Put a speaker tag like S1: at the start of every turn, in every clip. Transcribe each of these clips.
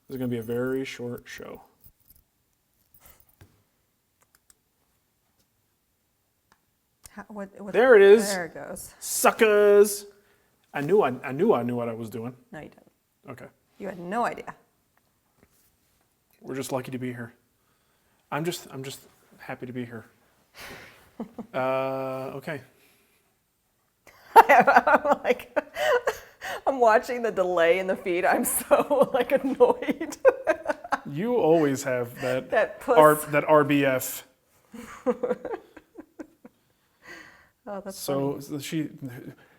S1: This is going to be a very short show. There it is.
S2: There it goes.
S1: Suckers. I knew what I was doing.
S2: No, you didn't.
S1: Okay.
S2: You had no idea.
S1: We're just lucky to be here. I'm just happy to be here. Okay.
S2: I'm like, I'm watching the delay in the feed. I'm so like annoyed.
S1: You always have that
S2: That puss.
S1: that RBF.
S2: Oh, that's
S1: So she,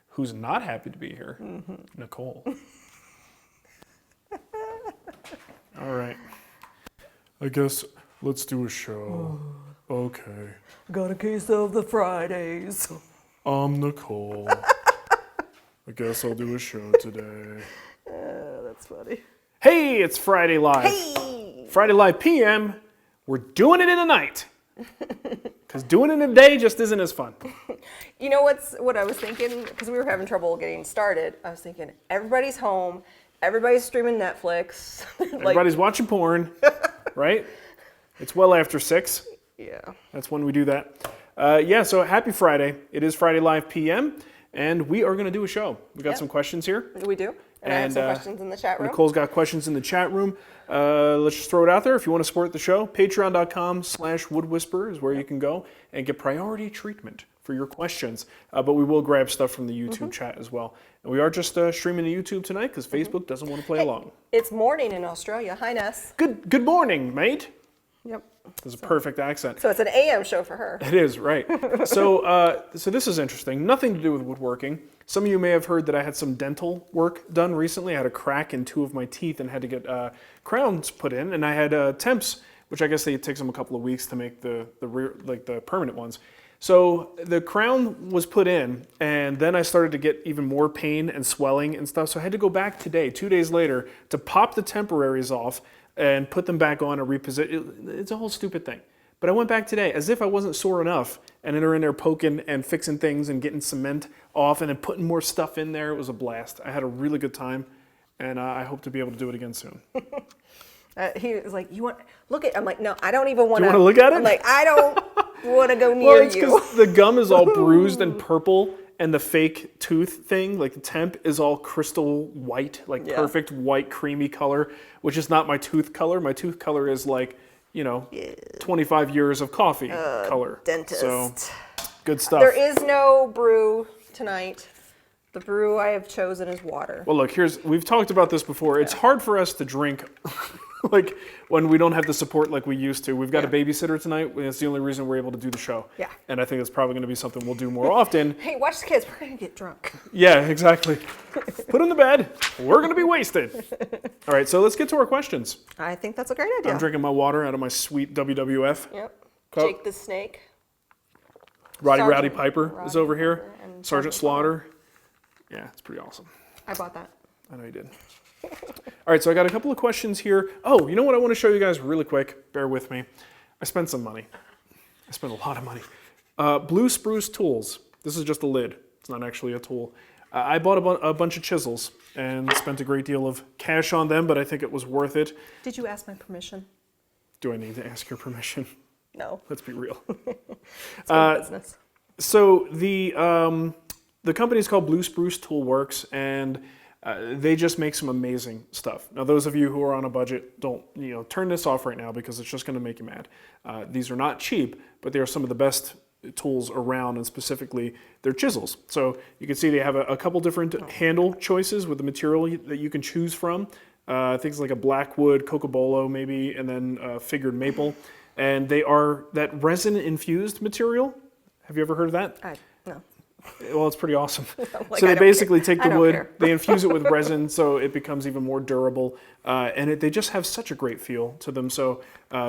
S1: who's not happy to be here? Nicole. All right. I guess let's do a show. Okay.
S2: Got a case of the Fridays.
S1: I'm Nicole. I guess I'll do a show today.
S2: That's funny.
S1: Hey, it's Friday Live.
S2: Hey!
S1: Friday Live PM. We're doing it in the night. Because doing it in the day just isn't as fun.
S2: You know what I was thinking? Because we were having trouble getting started. I was thinking, everybody's home. Everybody's streaming Netflix.
S1: Everybody's watching porn, right? It's well after 6.
S2: Yeah.
S1: That's when we do that. So happy Friday. It is Friday Live PM, and we are going to do a show. We got some questions here.
S2: We do. And I have some questions in the chat room.
S1: Nicole's got questions in the chat room. Let's just throw it out there. If you want to support the show, patreon.com/woodwhisperer is where you can go and get priority treatment for your questions. But we will grab stuff from the YouTube chat as well. And we are just streaming to YouTube tonight because Facebook doesn't want to play along.
S2: It's morning in Australia. Hi, Ness.
S1: Good morning, mate.
S2: Yep.
S1: That's a perfect accent.
S2: So it's an AM show for her.
S1: It is, right. So this is interesting. Nothing to do with woodworking. Some of you may have heard that I had some dental work done recently. I had a crack in 2 of my teeth and had to get crowns put in. And I had temps, which I guess it takes them a couple of weeks to make the permanent ones. So the crown was put in, and then I started to get even more pain and swelling and stuff. So I had to go back today, 2 days later, to pop the temporaries off and put them back on and reposition. It's a whole stupid thing. But I went back today as if I wasn't sore enough, and they're in there poking and fixing things and getting cement off and then putting more stuff in there. It was a blast. I had a really good time, and I hope to be able to do it again soon.
S2: He was like, "You want look at?" I'm like, "No, I don't even want
S1: to look at it."
S2: I'm like, "I don't want to go near
S1: Well, it's
S2: you."
S1: because the gum is all bruised and purple, and the fake tooth thing, like the temp, is all crystal white, like perfect white, creamy color, which is not my tooth color. My tooth color is like, 25 years of coffee color.
S2: Dentist.
S1: So, good stuff.
S2: There is no brew tonight. The brew I have chosen is water.
S1: Well, look, we've talked about this before. It's hard for us to drink like when we don't have the support like we used to. We've got a babysitter tonight. That's the only reason we're able to do the show.
S2: Yeah.
S1: And I think it's probably going to be something we'll do more often.
S2: Hey, watch the kids. We're going to get drunk.
S1: Yeah, exactly. Put them to bed. We're going to be wasted. All right, so let's get to our questions.
S2: I think that's a great idea.
S1: I'm drinking my water out of my sweet WWF cup.
S2: Jake the Snake.
S1: Rowdy Piper is over here.
S2: And
S1: Sergeant Slaughter. Yeah, it's pretty awesome.
S2: I bought that.
S1: I know you did. All right, so I got a couple of questions here. Oh, you know what I want to show you guys really quick? Bear with me. I spent some money. I spent a lot of money. Blue Spruce tools. This is just a lid. It's not actually a tool. I bought a bunch of chisels and spent a great deal of cash on them, but I think it was worth it.
S2: Did you ask my permission?
S1: Do I need to ask your permission?
S2: No.
S1: Let's be real.
S2: It's my business.
S1: So the company is called Blue Spruce Tool Works, and they just make some amazing stuff. Now, those of you who are on a budget, don't turn this off right now because it's just going to make you mad. These are not cheap, but they are some of the best tools around, and specifically they're chisels. So you can see they have a couple different handle choices with the material that you can choose from. Things like a blackwood, cocobolo maybe, and then figured maple. And they are that resin-infused material. Have you ever heard of that?
S2: No.
S1: Well, it's pretty awesome.
S2: Like,
S1: so they basically take the wood,
S2: care.
S1: they infuse it with resin so it becomes even more durable, and they just have such a great feel to them. So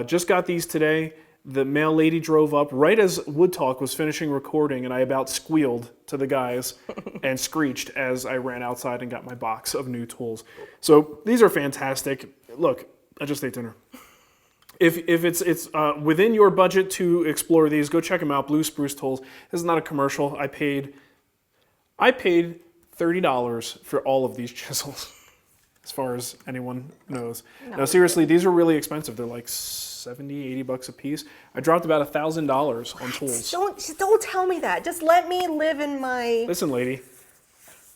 S1: just got these today. The mail lady drove up right as Wood Talk was finishing recording, and I about squealed to the guys and screeched as I ran outside and got my box of new tools. So these are fantastic. Look, I just ate dinner. If it's within your budget to explore these, go check them out. Blue Spruce Tools. This is not a commercial. I paid $30 for all of these chisels. as far as anyone knows. No, seriously, these are really expensive. They're like 70, 80 bucks a piece. I dropped about $1,000 on tools.
S2: Don't tell me that. Just let me live in my.
S1: Listen, lady,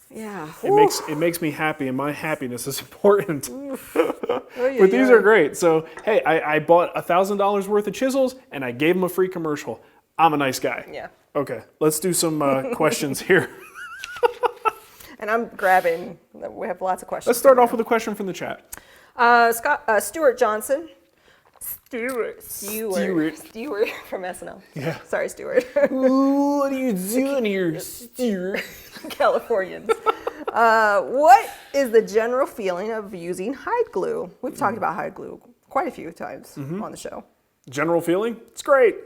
S2: Yeah.
S1: it makes me happy, and my happiness is important. But these are great. So, hey, I bought $1,000 worth of chisels, and I gave them a free commercial. I'm a nice guy.
S2: Yeah.
S1: Okay, let's do some questions here.
S2: And I'm grabbing. We have lots of questions.
S1: Let's start off with a question from the chat.
S2: Stuart Johnson. Stuart from SNL.
S1: Yeah.
S2: Sorry, Stuart.
S1: Ooh, what are you doing here, Stuart?
S2: Californians. What is the general feeling of using hide glue? We've talked about hide glue quite a few times on the show.
S1: General feeling? It's great.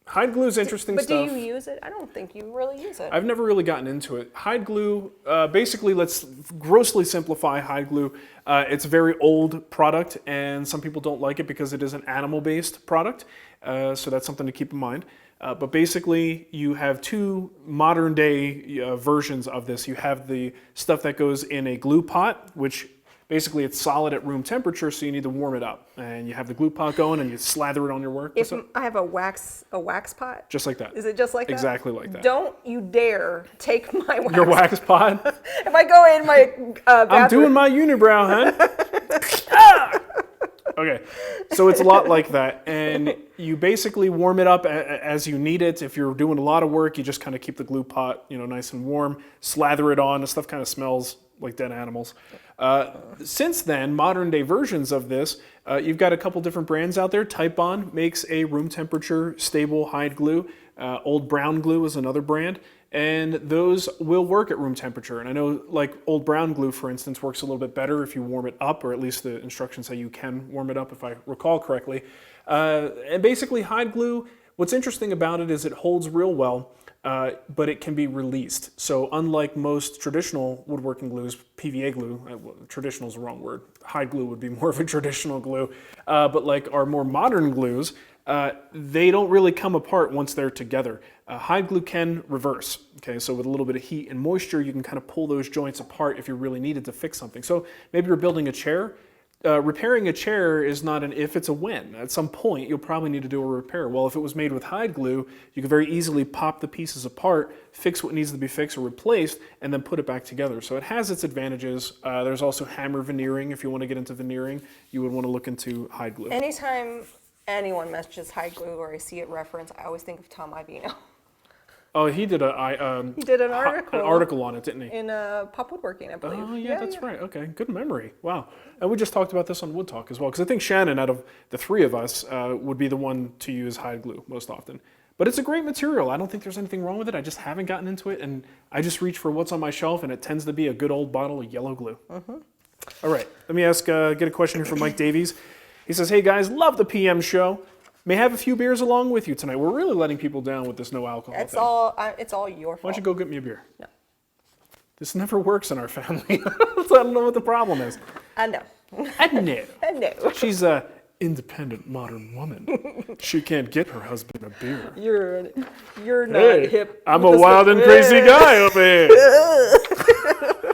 S1: Hide glue is interesting stuff.
S2: But do you use it? I don't think you really use it.
S1: I've never really gotten into it. Hide glue, basically, let's grossly simplify hide glue. It's a very old product, and some people don't like it because it is an animal-based product. So that's something to keep in mind. But basically, you have two modern-day versions of this. You have the stuff that goes in a glue pot, which basically it's solid at room temperature, so you need to warm it up. And you have the glue pot going, and you slather it on your work.
S2: If I have a wax pot,
S1: just like that.
S2: Is it just like that?
S1: Exactly like that.
S2: Don't you dare take my wax.
S1: Your wax pot?
S2: If I go in my bathroom.
S1: I'm doing my unibrow, huh? Okay, so it's a lot like that, and you basically warm it up as you need it. If you're doing a lot of work, you just kind of keep the glue pot, nice and warm, slather it on. The stuff kind of smells like dead animals. Since then, modern day versions of this, you've got a couple different brands out there. Type On makes a room temperature stable hide glue. Old Brown Glue is another brand, and those will work at room temperature. And I know like Old Brown Glue, for instance, works a little bit better if you warm it up, or at least the instructions say you can warm it up if I recall correctly. And basically hide glue, what's interesting about it is it holds real well, but it can be released. So unlike most traditional woodworking glues, PVA glue, traditional is the wrong word, hide glue would be more of a traditional glue, but like our more modern glues, they don't really come apart once they're together. Hide glue can reverse, okay? So with a little bit of heat and moisture, you can kind of pull those joints apart if you really needed to fix something. So maybe you're building a chair. Repairing a chair is not an if, it's a when. At some point, you'll probably need to do a repair. Well, if it was made with hide glue, you could very easily pop the pieces apart, fix what needs to be fixed or replaced, and then put it back together. So it has its advantages. There's also hammer veneering. If you want to get into veneering, you would want to look into hide glue.
S2: Anytime anyone mentions hide glue or I see it referenced, I always think of Tom Ivino.
S1: Oh, he did an article on it, didn't he?
S2: In Pop Woodworking, I believe.
S1: Oh, yeah, that's right. Okay, good memory. Wow. And we just talked about this on Wood Talk as well, because I think Shannon, out of the three of us, would be the one to use hide glue most often. But it's a great material. I don't think there's anything wrong with it. I just haven't gotten into it, and I just reach for what's on my shelf, and it tends to be a good old bottle of yellow glue. All right, let me get a question here from Mike Davies. He says, hey guys, love the PM show. May have a few beers along with you tonight. We're really letting people down with this no alcohol thing.
S2: It's all your fault.
S1: Why don't you go get me a beer?
S2: No.
S1: This never works in our family. I don't know what the problem is.
S2: I know.
S1: I know.
S2: I know.
S1: She's a independent modern woman. She can't get her husband a beer.
S2: You're not hip.
S1: I'm a wild and crazy guy over here. I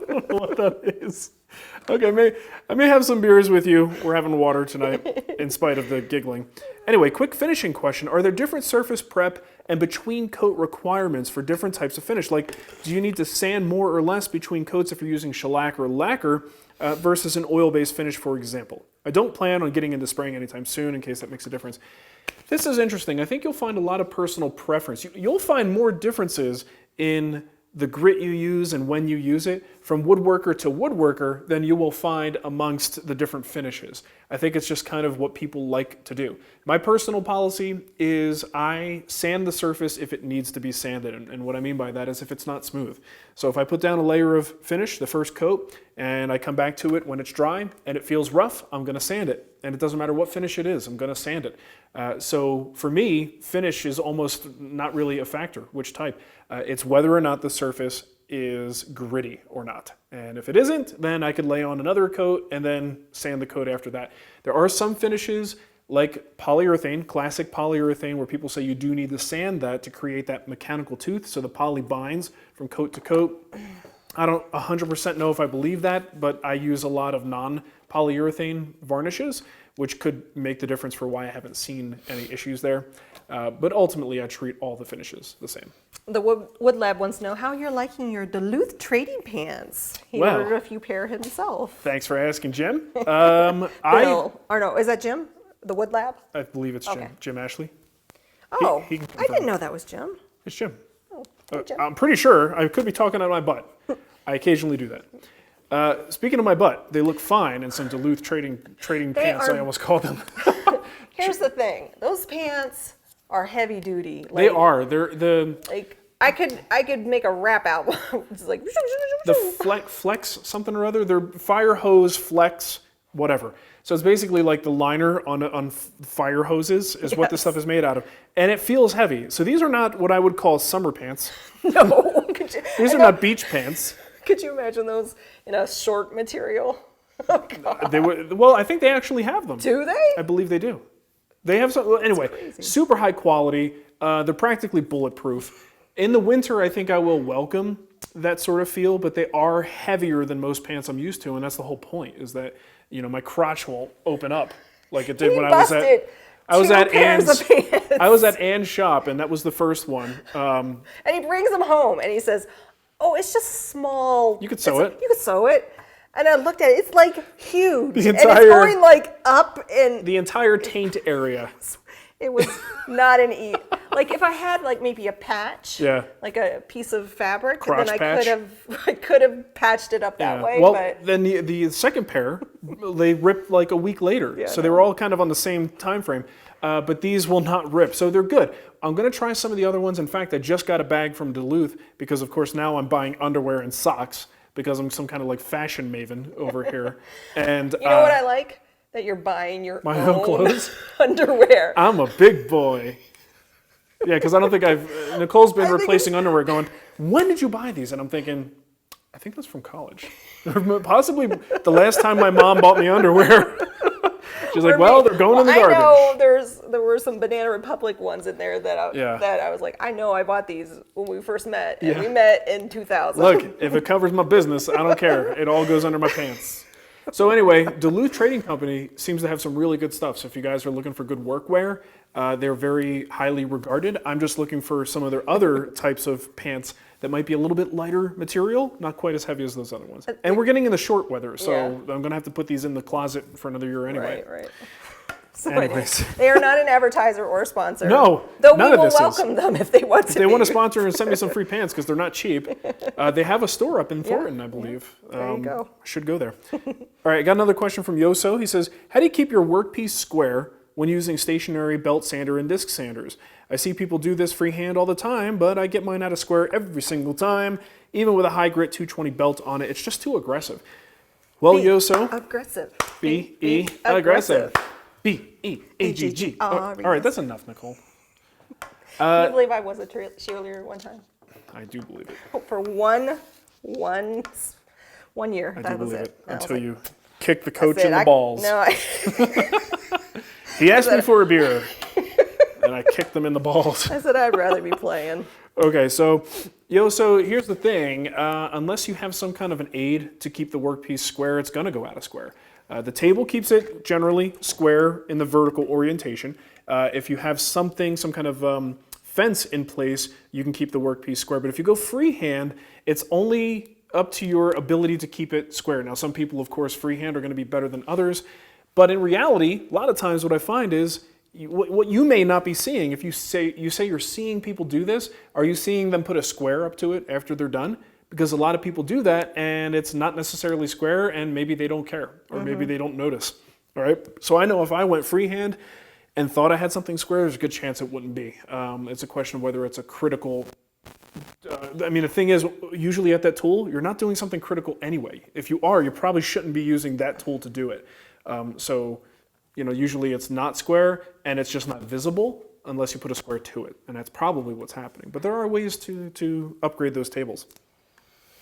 S1: don't know what that is. Okay, I may have some beers with you. We're having water tonight, in spite of the giggling. Anyway, quick finishing question. Are there different surface prep and between coat requirements for different types of finish? Like, do you need to sand more or less between coats if you're using shellac or lacquer versus an oil-based finish, for example? I don't plan on getting into spraying anytime soon in case that makes a difference. This is interesting. I think you'll find a lot of personal preference. You'll find more differences in the grit you use and when you use it from woodworker to woodworker than you will find amongst the different finishes. I think it's just kind of what people like to do. My personal policy is I sand the surface if it needs to be sanded, and what I mean by that is if it's not smooth. So if I put down a layer of finish, the first coat, and I come back to it when it's dry and it feels rough, I'm going to sand it. And it doesn't matter what finish it is, I'm going to sand it. So for me, finish is almost not really a factor, which type. It's whether or not the surface is gritty or not. And if it isn't, then I could lay on another coat and then sand the coat after that. There are some finishes like polyurethane, classic polyurethane, where people say you do need to sand that to create that mechanical tooth so the poly binds from coat to coat. I don't 100% know if I believe that, but I use a lot of non-polyurethane varnishes, which could make the difference for why I haven't seen any issues there. But ultimately, I treat all the finishes the same.
S2: The Wood Lab wants to know how you're liking your Duluth trading pants. He
S1: Well,
S2: ordered a few pair himself.
S1: Thanks for asking, Jim.
S2: Bill, or no, is that Jim? The Wood Lab?
S1: I believe it's Jim.
S2: Okay.
S1: Jim Ashley.
S2: Oh,
S1: he can
S2: I
S1: confirm.
S2: didn't know that was Jim.
S1: It's Jim.
S2: Oh, hey, Jim.
S1: I'm pretty sure. I could be talking out of my butt. I occasionally do that. Speaking of my butt, they look fine in some Duluth trading pants, I almost call them.
S2: Here's the thing. Those pants are heavy duty. Like,
S1: They are. They're the
S2: Like I could make a rap album. It's like
S1: the flex something or other. They're fire hose flex whatever. So it's basically like the liner on fire hoses is what this
S2: Yes.
S1: stuff is made out of, and it feels heavy. So these are not what I would call summer pants.
S2: no.
S1: These are not beach pants.
S2: Could you imagine those in a short material? Oh, God.
S1: They would. Well, I think they actually have them.
S2: Do they?
S1: I believe they do. They have some. Anyway, super high quality. They're practically bulletproof. In the winter, I think I will welcome that sort of feel, but they are heavier than most pants I'm used to, and that's the whole point. Is that my crotch will open up like it did when I was at. I was at Ann's shop, and that was the first one.
S2: And he brings them home, and he says, "Oh, it's just small.
S1: You could sew it.
S2: You could sew it." And I looked at it; it's like huge,
S1: The
S2: and it's
S1: entire-
S2: going like up, and
S1: The entire taint area.
S2: it was not an eat. Like if I had like maybe a patch,
S1: Yeah.
S2: like a piece of fabric,
S1: Crotch
S2: then
S1: patch.
S2: I could have patched it up that way.
S1: Well,
S2: but
S1: then the second pair, they ripped like a week later.
S2: Yeah,
S1: so they were all kind of on the same time frame. But these will not rip, so they're good. I'm going to try some of the other ones. In fact, I just got a bag from Duluth because, of course, now I'm buying underwear and socks because I'm some kind of like fashion maven over here. And
S2: you know what I like? That you're buying your
S1: my own clothes?
S2: underwear.
S1: I'm a big boy. Yeah, because I don't think Nicole's been replacing underwear going, when did you buy these? And I'm thinking, I think that's from college. Possibly the last time my mom bought me underwear. She's like, well, they're going in the garbage.
S2: I know there were some Banana Republic ones in there that I was like, I know I bought these when we first met, and we met in 2000.
S1: Look, if it covers my business, I don't care. It all goes under my pants. So anyway, Duluth Trading Company seems to have some really good stuff. So if you guys are looking for good workwear, they're very highly regarded. I'm just looking for some of their other types of pants that might be a little bit lighter material, not quite as heavy as those other ones. And we're getting in the short weather, so I'm going to have to put these in the closet for another year anyway.
S2: Right. So
S1: Anyways.
S2: they are not an advertiser or a sponsor.
S1: No,
S2: though
S1: none
S2: we
S1: of
S2: will
S1: this is.
S2: welcome them if they want to.
S1: If they want to sponsor and send me some free pants because they're not cheap, they have a store up in Thornton, I believe.
S2: There you go.
S1: I should go there. All right, I got another question from Yoso. He says, how do you keep your workpiece square when using stationary belt sander and disc sanders? I see people do this freehand all the time, but I get mine out of square every single time, even with a high grit 220 belt on it. It's just too aggressive. Well, Yoso,
S2: Aggressive.
S1: B-E, aggressive. B-E-A-G-G. All right, that's enough, Nicole.
S2: Can you believe I was a cheerleader one time?
S1: I do believe it.
S2: For one year.
S1: I do
S2: That was
S1: believe
S2: it.
S1: it.
S2: And I was
S1: Until
S2: like,
S1: you kick the coach
S2: that's
S1: in
S2: it.
S1: the balls. He asked me for a beer, and I kicked them in the balls.
S2: I said I'd rather be playing.
S1: Okay, so here's the thing. Unless you have some kind of an aid to keep the workpiece square, it's going to go out of square. The table keeps it generally square in the vertical orientation. If you have some kind of fence in place, you can keep the workpiece square. But if you go freehand, it's only up to your ability to keep it square. Now, some people, of course, freehand are going to be better than others. But in reality, a lot of times what I find is what you may not be seeing. If you say you're seeing people do this, are you seeing them put a square up to it after they're done? Because a lot of people do that and it's not necessarily square and maybe they don't care or maybe they don't notice. All right. So I know if I went freehand and thought I had something square, there's a good chance it wouldn't be. It's a question of whether it's a critical. The thing is, usually at that tool, you're not doing something critical anyway. If you are, you probably shouldn't be using that tool to do it. Usually it's not square and it's just not visible unless you put a square to it. And that's probably what's happening. But there are ways to upgrade those tables.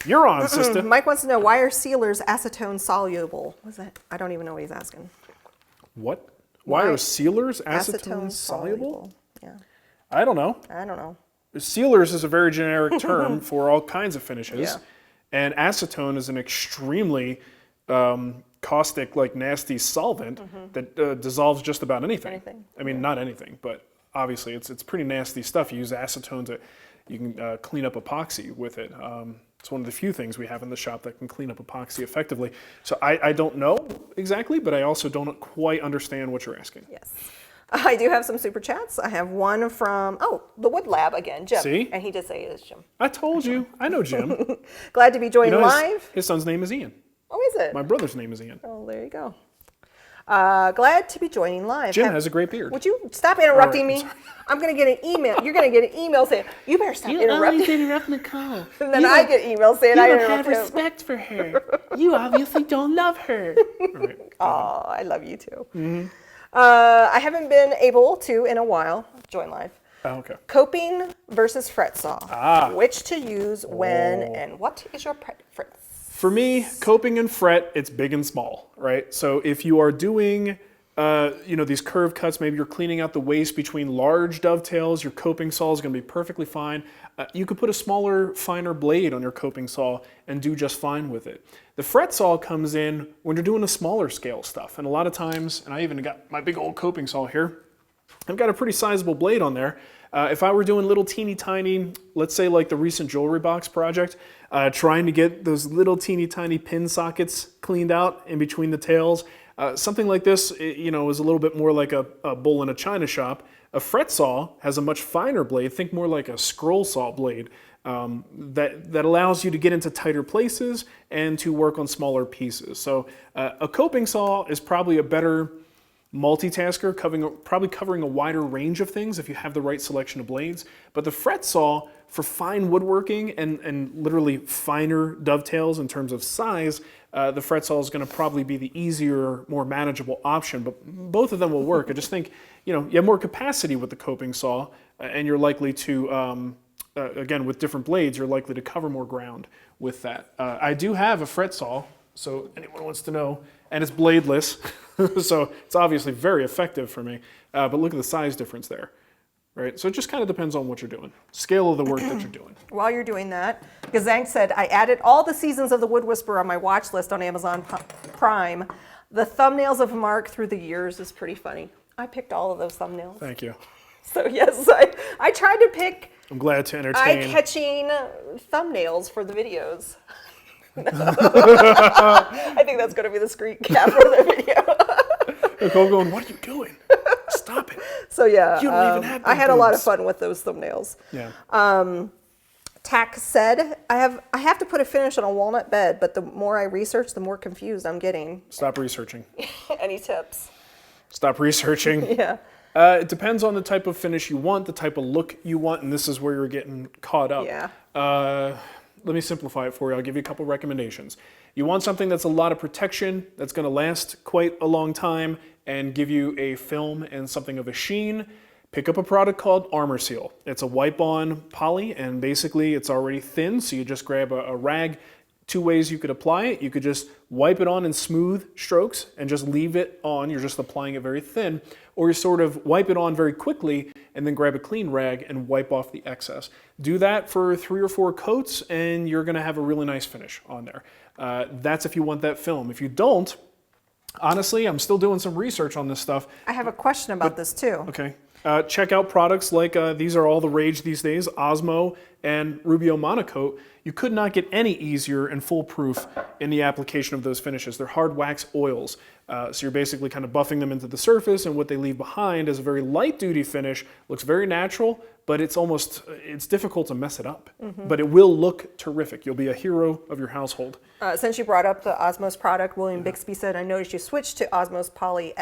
S1: You're on, sister.
S2: Mike wants to know, why are sealers acetone soluble? What's that? I don't even know what he's asking.
S1: What? Why are sealers acetone soluble?
S2: Yeah.
S1: I don't know.
S2: I don't know.
S1: Sealers is a very generic term for all kinds of finishes. And acetone is an extremely caustic, like nasty solvent that dissolves just about anything. I mean, not anything, but obviously it's pretty nasty stuff. You use acetone to, you can clean up epoxy with it. It's one of the few things we have in the shop that can clean up epoxy effectively. So I don't know exactly, but I also don't quite understand what you're asking.
S2: Yes. I do have some super chats. I have one from, the Wood Lab again, Jim.
S1: See?
S2: And he did say it is Jim.
S1: I told you. I know Jim.
S2: Glad to be joining live.
S1: His son's name is Ian.
S2: Oh, is it?
S1: My brother's name is Ian.
S2: Oh, there you go. Glad to be joining live.
S1: Jim has a great beard.
S2: Would you stop interrupting me? I'm going to get an email. You're going to get an email saying, you better stop interrupting.
S3: You always interrupt Nicole.
S2: And then I get emails saying I
S3: You don't
S2: interrupt
S3: have
S2: him.
S3: respect for her. You obviously don't love her.
S1: Right.
S2: Oh, I love you too. I haven't been able to, in a while, join live.
S1: Oh, okay.
S2: Coping versus fret saw. Which to use when and what is your preference?
S1: For me, coping and fret, it's big and small, right? So if you are doing, these curve cuts, maybe you're cleaning out the waste between large dovetails, your coping saw is going to be perfectly fine. You could put a smaller, finer blade on your coping saw and do just fine with it. The fret saw comes in when you're doing a smaller scale stuff. And a lot of times, and I even got my big old coping saw here, I've got a pretty sizable blade on there. If I were doing little teeny tiny, let's say like the recent jewelry box project, trying to get those little teeny tiny pin sockets cleaned out in between the tails, something like this, is a little bit more like a bull in a china shop. A fret saw has a much finer blade, think more like a scroll saw blade, that allows you to get into tighter places and to work on smaller pieces. So a coping saw is probably a better multitasker, probably covering a wider range of things if you have the right selection of blades. But the fret saw, for fine woodworking and literally finer dovetails in terms of size, the fret saw is going to probably be the easier, more manageable option. But both of them will work. I just think, you have more capacity with the coping saw, and you're likely to, again, with different blades, you're likely to cover more ground with that. I do have a fret saw, so anyone wants to know, and it's bladeless. So it's obviously very effective for me, but look at the size difference there, right? So it just kind of depends on what you're doing, scale of the work that you're doing.
S2: While you're doing that, Gazank said, I added all the seasons of The Wood Whisperer on my watch list on Amazon Prime. The thumbnails of Mark through the years is pretty funny. I picked all of those thumbnails.
S1: Thank you.
S2: So yes, I tried to pick
S1: I'm glad to entertain.
S2: eye-catching thumbnails for the videos. I think that's going to be the screen cap for the video.
S1: Nicole going, what are you doing? Stop it.
S2: So yeah,
S1: You don't even have
S2: I
S1: big
S2: had a lot of
S1: boobs.
S2: fun with those thumbnails.
S1: Yeah.
S2: Tack said, I have to put a finish on a walnut bed, but the more I research, the more confused I'm getting.
S1: Stop researching.
S2: Any tips?
S1: Stop researching.
S2: Yeah.
S1: It depends on the type of finish you want, the type of look you want, and this is where you're getting caught up.
S2: Yeah.
S1: Let me simplify it for you. I'll give you a couple recommendations. You want something that's a lot of protection, that's going to last quite a long time, and give you a film and something of a sheen. Pick up a product called Armor Seal. It's a wipe-on poly, and basically it's already thin, so you just grab a rag. Two ways you could apply it. You could just wipe it on in smooth strokes and just leave it on. You're just applying it very thin. Or you sort of wipe it on very quickly and then grab a clean rag and wipe off the excess. Do that for 3 or 4 coats and you're going to have a really nice finish on there. That's if you want that film. If you don't, honestly, I'm still doing some research on this stuff.
S2: I have a question about this too.
S1: Okay. Check out products like, these are all the rage these days, Osmo and Rubio Monocoat. You could not get any easier and foolproof in the application of those finishes. They're hard wax oils. So you're basically kind of buffing them into the surface, and what they leave behind is a very light duty finish. Looks very natural, but it's difficult to mess it up. But it will look terrific. You'll be a hero of your household.
S2: Since you brought up the Osmos product, William Bixby said, I noticed you switched to Osmos Poly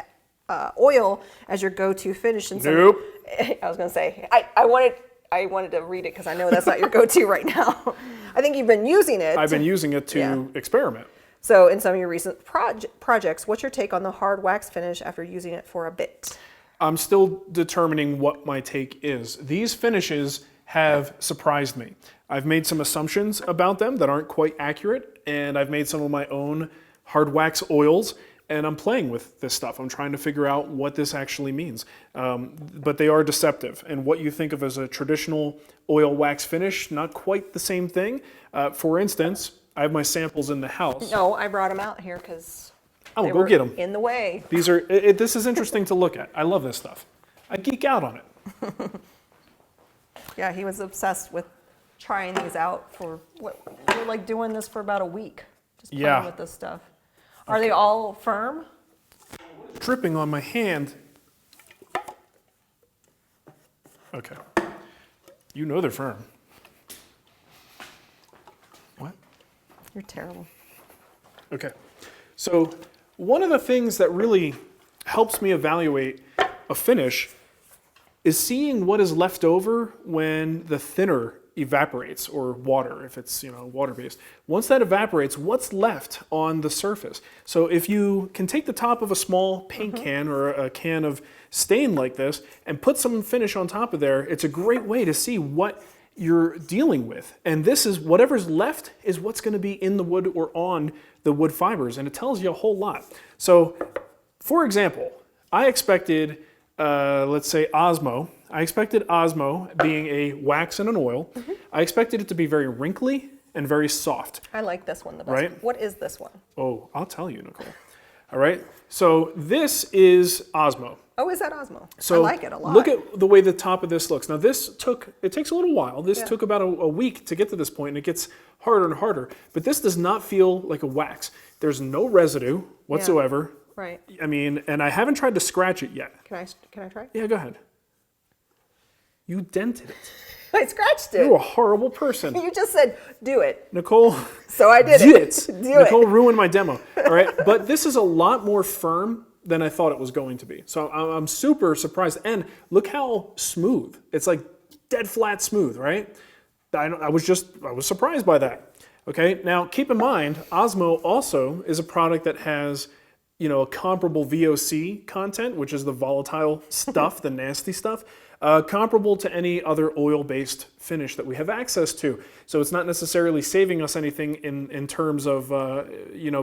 S2: oil as your go-to finish. And
S1: Nope.
S2: I was going to say, I wanted to read it because I know that's not your go-to right now. I think you've been using it.
S1: I've been using it to experiment.
S2: So in some of your recent projects, what's your take on the hard wax finish after using it for a bit?
S1: I'm still determining what my take is. These finishes have surprised me. I've made some assumptions about them that aren't quite accurate, and I've made some of my own hard wax oils, and I'm playing with this stuff. I'm trying to figure out what this actually means. But they are deceptive, and what you think of as a traditional oil wax finish, not quite the same thing. For instance, I have my samples in the house.
S2: No, I brought them out here because
S1: Oh,
S2: they
S1: go
S2: were
S1: get them.
S2: in the way.
S1: These are, this is interesting to look at. I love this stuff. I geek out on it.
S2: Yeah, he was obsessed with trying these out for, we're like doing this for about a week, just playing
S1: Yeah.
S2: with this stuff. Are they all firm?
S1: Dripping on my hand. Okay. You know they're firm. What?
S2: You're terrible.
S1: Okay. So one of the things that really helps me evaluate a finish is seeing what is left over when the thinner evaporates, or water, if it's water-based. Once that evaporates, what's left on the surface? So if you can take the top of a small paint can or a can of stain like this and put some finish on top of there, it's a great way to see what you're dealing with. And this is, whatever's left is what's going to be in the wood or on the wood fibers, and it tells you a whole lot. So, for example, I expected, let's say Osmo. I expected Osmo being a wax and an oil. I expected it to be very wrinkly and very soft.
S2: I like this one the best.
S1: Right?
S2: What is this one?
S1: Oh, I'll tell you, Nicole. All right. So this is Osmo.
S2: Oh, is that Osmo?
S1: So
S2: I like it a lot.
S1: look at the way the top of this looks. Now it takes a little while. This
S2: Yeah.
S1: took about a week to get to this point, and it gets harder and harder. But this does not feel like a wax. There's no residue whatsoever.
S2: Right.
S1: I mean, and I haven't tried to scratch it yet.
S2: Can I try?
S1: Yeah, go ahead. You dented it.
S2: I scratched it.
S1: You're a horrible person.
S2: You just said, do it.
S1: Nicole,
S2: So I did it. Do
S1: Nicole
S2: it.
S1: ruined my demo. All right, but this is a lot more firm than I thought it was going to be. So I'm super surprised. And look how smooth. It's like dead flat smooth, right? I was surprised by that. Okay, now keep in mind, Osmo also is a product that has, a comparable VOC content, which is the volatile stuff, the nasty stuff, comparable to any other oil-based finish that we have access to. So it's not necessarily saving us anything in terms of,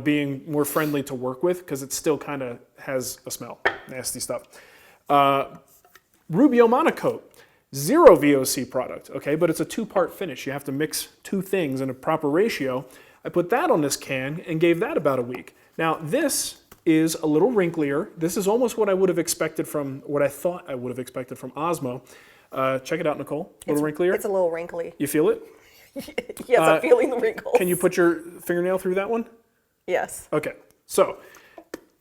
S1: being more friendly to work with, because it still kind of has a smell, nasty stuff. Rubio Monocoat. 0 VOC product, okay, but it's a 2-part finish. You have to mix 2 things in a proper ratio. I put that on this can and gave that about a week. Now this is a little wrinklier. This is almost what I would have expected from, what I thought I would have expected from Osmo. Check it out, Nicole. A little wrinklier.
S2: It's a little wrinkly.
S1: You feel it?
S2: Yes, I'm feeling the wrinkles.
S1: Can you put your fingernail through that one?
S2: Yes.
S1: Okay, so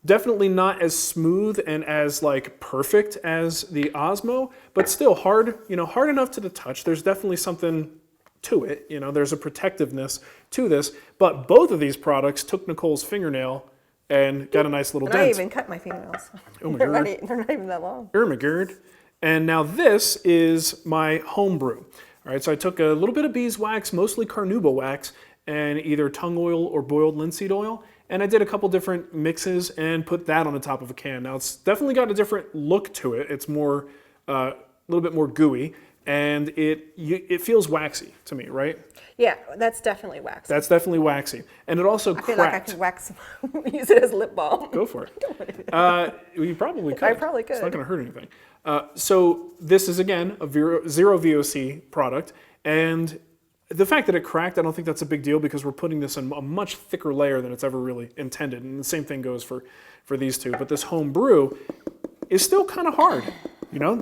S1: definitely not as smooth and as perfect as the Osmo, but still hard, hard enough to the touch. There's definitely something to it, there's a protectiveness to this, but both of these products took Nicole's fingernail and got a nice little
S2: And
S1: dent.
S2: I even cut my fingernails.
S1: Oh my
S2: they're
S1: God.
S2: not even that long.
S1: Oh my God. And now this is my home brew. All right, so I took a little bit of beeswax, mostly carnauba wax, and either tung oil or boiled linseed oil, and I did a couple different mixes and put that on the top of a can. Now it's definitely got a different look to it. It's more, a little bit more gooey, and it feels waxy to me, right?
S2: Yeah, that's definitely wax.
S1: That's definitely waxy, and it also
S2: I feel like I
S1: cracked.
S2: could wax, use it as lip balm.
S1: Go for it. You probably could.
S2: I probably could.
S1: It's not going to hurt anything. So this is again a 0 VOC product, and the fact that it cracked, I don't think that's a big deal because we're putting this in a much thicker layer than it's ever really intended, and the same thing goes for these two. But this home brew is still kind of hard,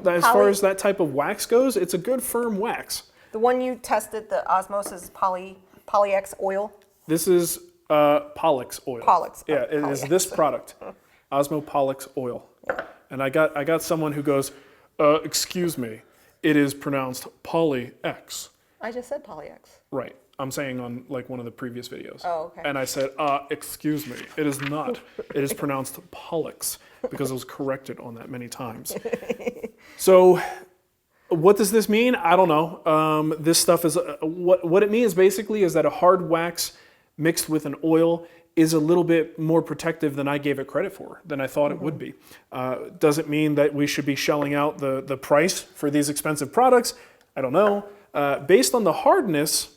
S1: as far as that type of wax goes. It's a good firm wax.
S2: The one you tested, the Osmosis Polyex oil.
S1: This is Pollux oil.
S2: Pollux.
S1: Yeah, it is this product, Osmo Pollux oil. And I got someone who goes, excuse me, it is pronounced Poly-X.
S2: I just said Polyex.
S1: Right. I'm saying on one of the previous videos.
S2: Oh, okay.
S1: And I said, excuse me, it is not. It is pronounced Pollux because it was corrected on that many times. So what does this mean? I don't know. This stuff is, what it means basically is that a hard wax mixed with an oil is a little bit more protective than I gave it credit for, than I thought it would be. Does it mean that we should be shelling out the price for these expensive products? I don't know. Based on the hardness,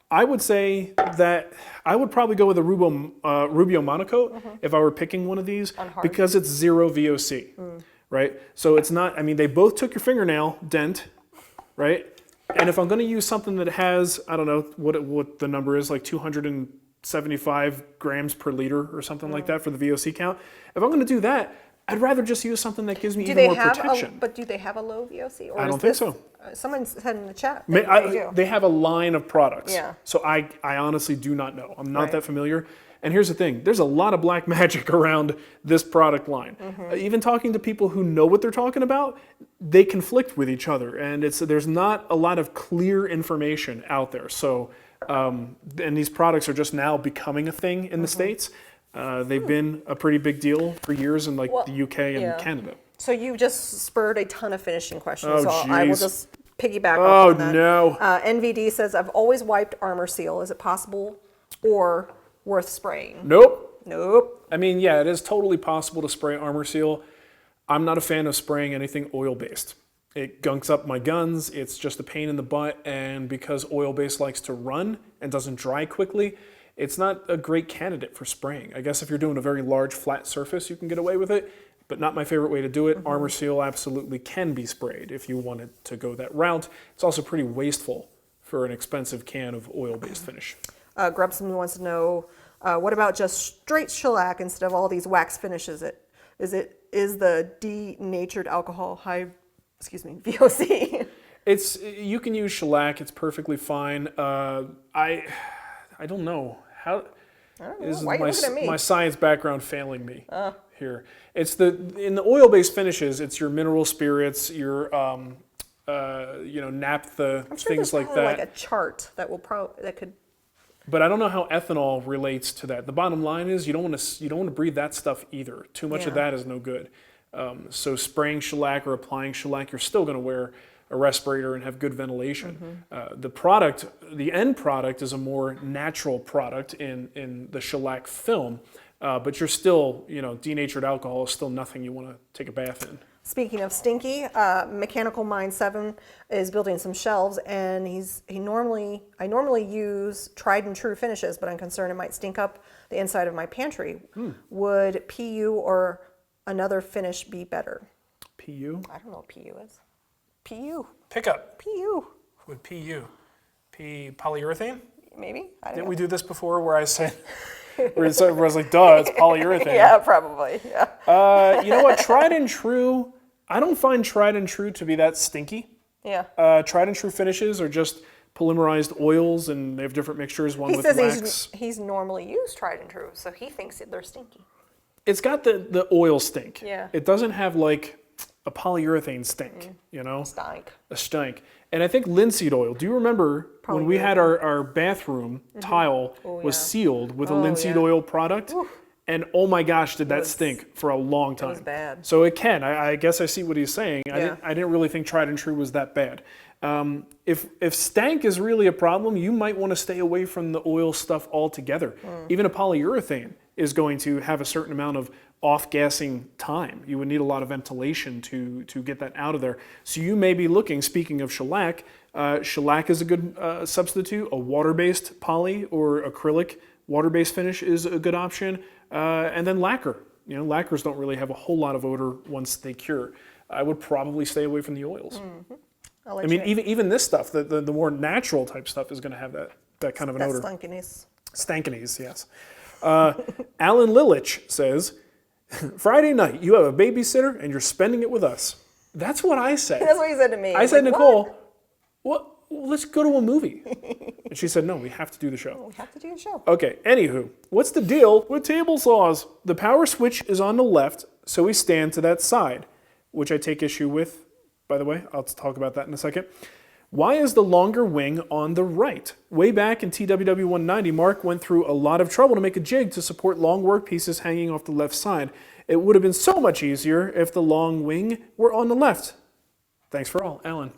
S1: I would say that I would probably go with a Rubio Monocoat if I were picking one of these because it's 0 VOC, right? So it's not, they both took your fingernail dent, right? And if I'm going to use something that has, I don't know what the number is, 200 and 75 grams per liter or something like that for the VOC count. If I'm going to do that, I'd rather just use something that gives me even more protection.
S2: But do they have a low VOC? Or
S1: I don't
S2: is
S1: think
S2: this,
S1: so.
S2: Someone said in the chat that they do.
S1: They have a line of products.
S2: Yeah.
S1: So I honestly do not know. I'm not
S2: Right.
S1: that familiar. And here's the thing. There's a lot of black magic around this product line. Even talking to people who know what they're talking about, they conflict with each other. And there's not a lot of clear information out there. So, and these products are just now becoming a thing in the States. They've been a pretty big deal for years in the UK and Canada.
S2: So you just spurred a ton of finishing questions.
S1: Oh,
S2: so I will
S1: jeez.
S2: just piggyback
S1: Oh,
S2: off on that.
S1: no.
S2: NVD says, I've always wiped Armor Seal. Is it possible or worth spraying?
S1: Nope.
S2: Nope.
S1: I mean, yeah, it is totally possible to spray Armor Seal. I'm not a fan of spraying anything oil-based. It gunks up my guns, it's just a pain in the butt, and because oil-based likes to run and doesn't dry quickly, it's not a great candidate for spraying. I guess if you're doing a very large flat surface, you can get away with it, but not my favorite way to do it. Armor Seal absolutely can be sprayed if you wanted to go that route. It's also pretty wasteful for an expensive can of oil-based finish.
S2: Grubson wants to know, what about just straight shellac instead of all these wax finishes? Is the denatured alcohol high, VOC?
S1: You can use shellac. It's perfectly fine. I don't know how.
S2: I don't know.
S1: Is
S2: Why are you looking at me?
S1: my science background failing me here? It's in the oil-based finishes. It's your mineral spirits, your naphtha,
S2: I'm sure
S1: things
S2: there's
S1: like
S2: probably
S1: that.
S2: like a chart that will that could.
S1: But I don't know how ethanol relates to that. The bottom line is you don't want to breathe that stuff either. Too much of
S2: Yeah.
S1: that is no good. So spraying shellac or applying shellac, you're still going to wear a respirator and have good ventilation. The end product is a more natural product in the shellac film, but you're still, denatured alcohol is still nothing you want to take a bath in.
S2: Speaking of stinky, Mechanical Mind 7 is building some shelves, and I normally use tried and true finishes, but I'm concerned it might stink up the inside of my pantry. Would PU or another finish be better?
S1: PU?
S2: I don't know what PU is. PU.
S1: Pickup.
S2: PU.
S1: With PU. Polyurethane?
S2: Maybe? I don't
S1: Didn't
S2: know.
S1: we do this before where I said, where I was like, duh, it's polyurethane.
S2: Yeah, probably. Yeah.
S1: You know what? Tried and true, I don't find tried and true to be that stinky.
S2: Yeah.
S1: Tried and true finishes are just polymerized oils, and they have different mixtures, one
S2: He
S1: with
S2: says
S1: wax.
S2: he's normally used tried and true, so he thinks they're stinky.
S1: It's got the oil stink.
S2: Yeah.
S1: It doesn't have like a polyurethane stink,
S2: Stank.
S1: a stink. And I think linseed oil, do you remember when we had our bathroom tile was sealed with a linseed oil product? And oh my gosh, did that stink for a long time.
S2: It was bad.
S1: So it can. I guess I see what he's saying.
S2: Yeah.
S1: I didn't really think tried and true was that bad. If stank is really a problem, you might want to stay away from the oil stuff altogether. Even a polyurethane is going to have a certain amount of off-gassing time. You would need a lot of ventilation to get that out of there. So you may be looking, speaking of shellac, shellac is a good substitute. A water-based poly or acrylic water-based finish is a good option. And then lacquer. Lacquers don't really have a whole lot of odor once they cure. I would probably stay away from the oils. I mean, even this stuff, the more natural type stuff is going to have that kind of an odor.
S2: Stankiness.
S1: Stankinese, yes. Alan Lilich says, Friday night, you have a babysitter and you're spending it with us. That's what I said.
S2: That's what he said to me.
S1: I said,
S2: Like,
S1: Nicole, what? Well, let's go to a movie. And she said, no, we have to do the show.
S2: We have to do a show.
S1: Okay, anywho, what's the deal with table saws? The power switch is on the left, so we stand to that side, which I take issue with, by the way. I'll talk about that in a second. Why is the longer wing on the right? Way back in TWW 190, Mark went through a lot of trouble to make a jig to support long work pieces hanging off the left side. It would have been so much easier if the long wing were on the left. Thanks for all, Alan.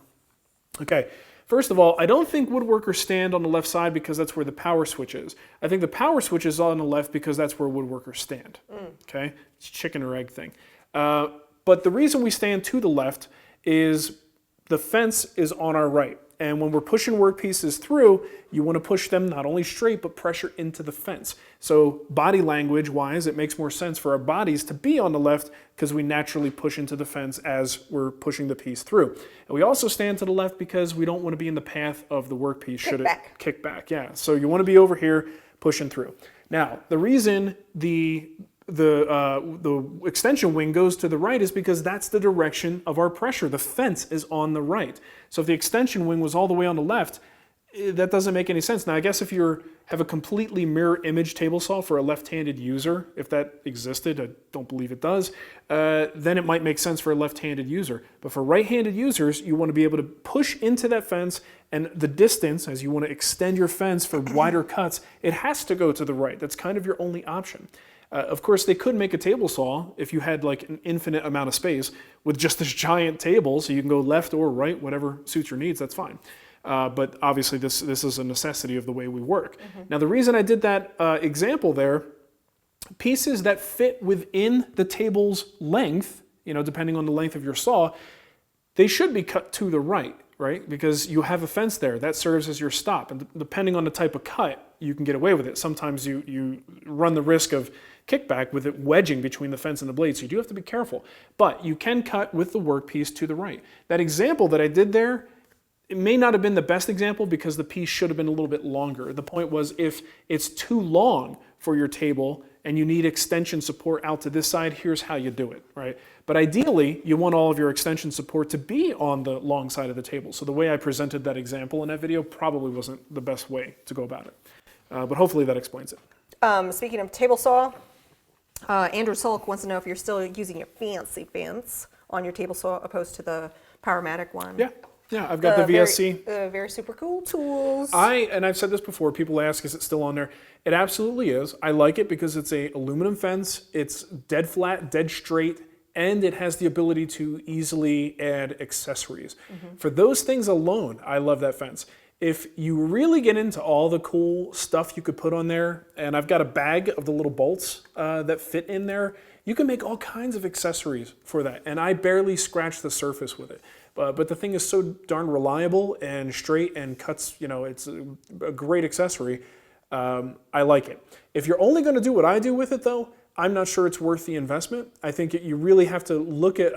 S1: Okay, first of all, I don't think woodworkers stand on the left side because that's where the power switch is. I think the power switch is on the left because that's where woodworkers stand. Okay, it's a chicken or egg thing. But the reason we stand to the left is the fence is on our right. And when we're pushing workpieces through, you want to push them not only straight, but pressure into the fence. So body language wise, it makes more sense for our bodies to be on the left because we naturally push into the fence as we're pushing the piece through. And we also stand to the left because we don't want to be in the path of the workpiece should it kick back. Yeah, so you want to be over here pushing through. Now, the reason the extension wing goes to the right is because that's the direction of our pressure. The fence is on the right. So if the extension wing was all the way on the left, that doesn't make any sense. Now, I guess if you have a completely mirror image table saw for a left-handed user, if that existed, I don't believe it does, then it might make sense for a left-handed user. But for right-handed users, you want to be able to push into that fence, and the distance, as you want to extend your fence for wider cuts, it has to go to the right. That's kind of your only option. Of course, they could make a table saw if you had like an infinite amount of space with just this giant table, so you can go left or right, whatever suits your needs, that's fine. But obviously this is a necessity of the way we work. Now the reason I did that example there, pieces that fit within the table's length, depending on the length of your saw, they should be cut to the right, Because you have a fence there, that serves as your stop. And depending on the type of cut, you can get away with it. Sometimes you run the risk of kickback with it wedging between the fence and the blade, so you do have to be careful. But you can cut with the workpiece to the right. That example that I did there, it may not have been the best example because the piece should have been a little bit longer. The point was if it's too long for your table and you need extension support out to this side, here's how you do it, But ideally, you want all of your extension support to be on the long side of the table. So the way I presented that example in that video probably wasn't the best way to go about it. But hopefully that explains it.
S2: Speaking of table saw, Andrew Sulk wants to know if you're still using your fancy fence on your table saw opposed to the Powermatic one.
S1: Yeah, I've got the VSC.
S2: Very super cool tools.
S1: And I've said this before, people ask, is it still on there? It absolutely is. I like it because it's a aluminum fence, it's dead flat, dead straight, and it has the ability to easily add accessories. For those things alone, I love that fence. If you really get into all the cool stuff you could put on there, and I've got a bag of the little bolts that fit in there, you can make all kinds of accessories for that. And I barely scratch the surface with it. But the thing is so darn reliable and straight and cuts, it's a great accessory. I like it. If you're only going to do what I do with it, though, I'm not sure it's worth the investment. I think you really have to look at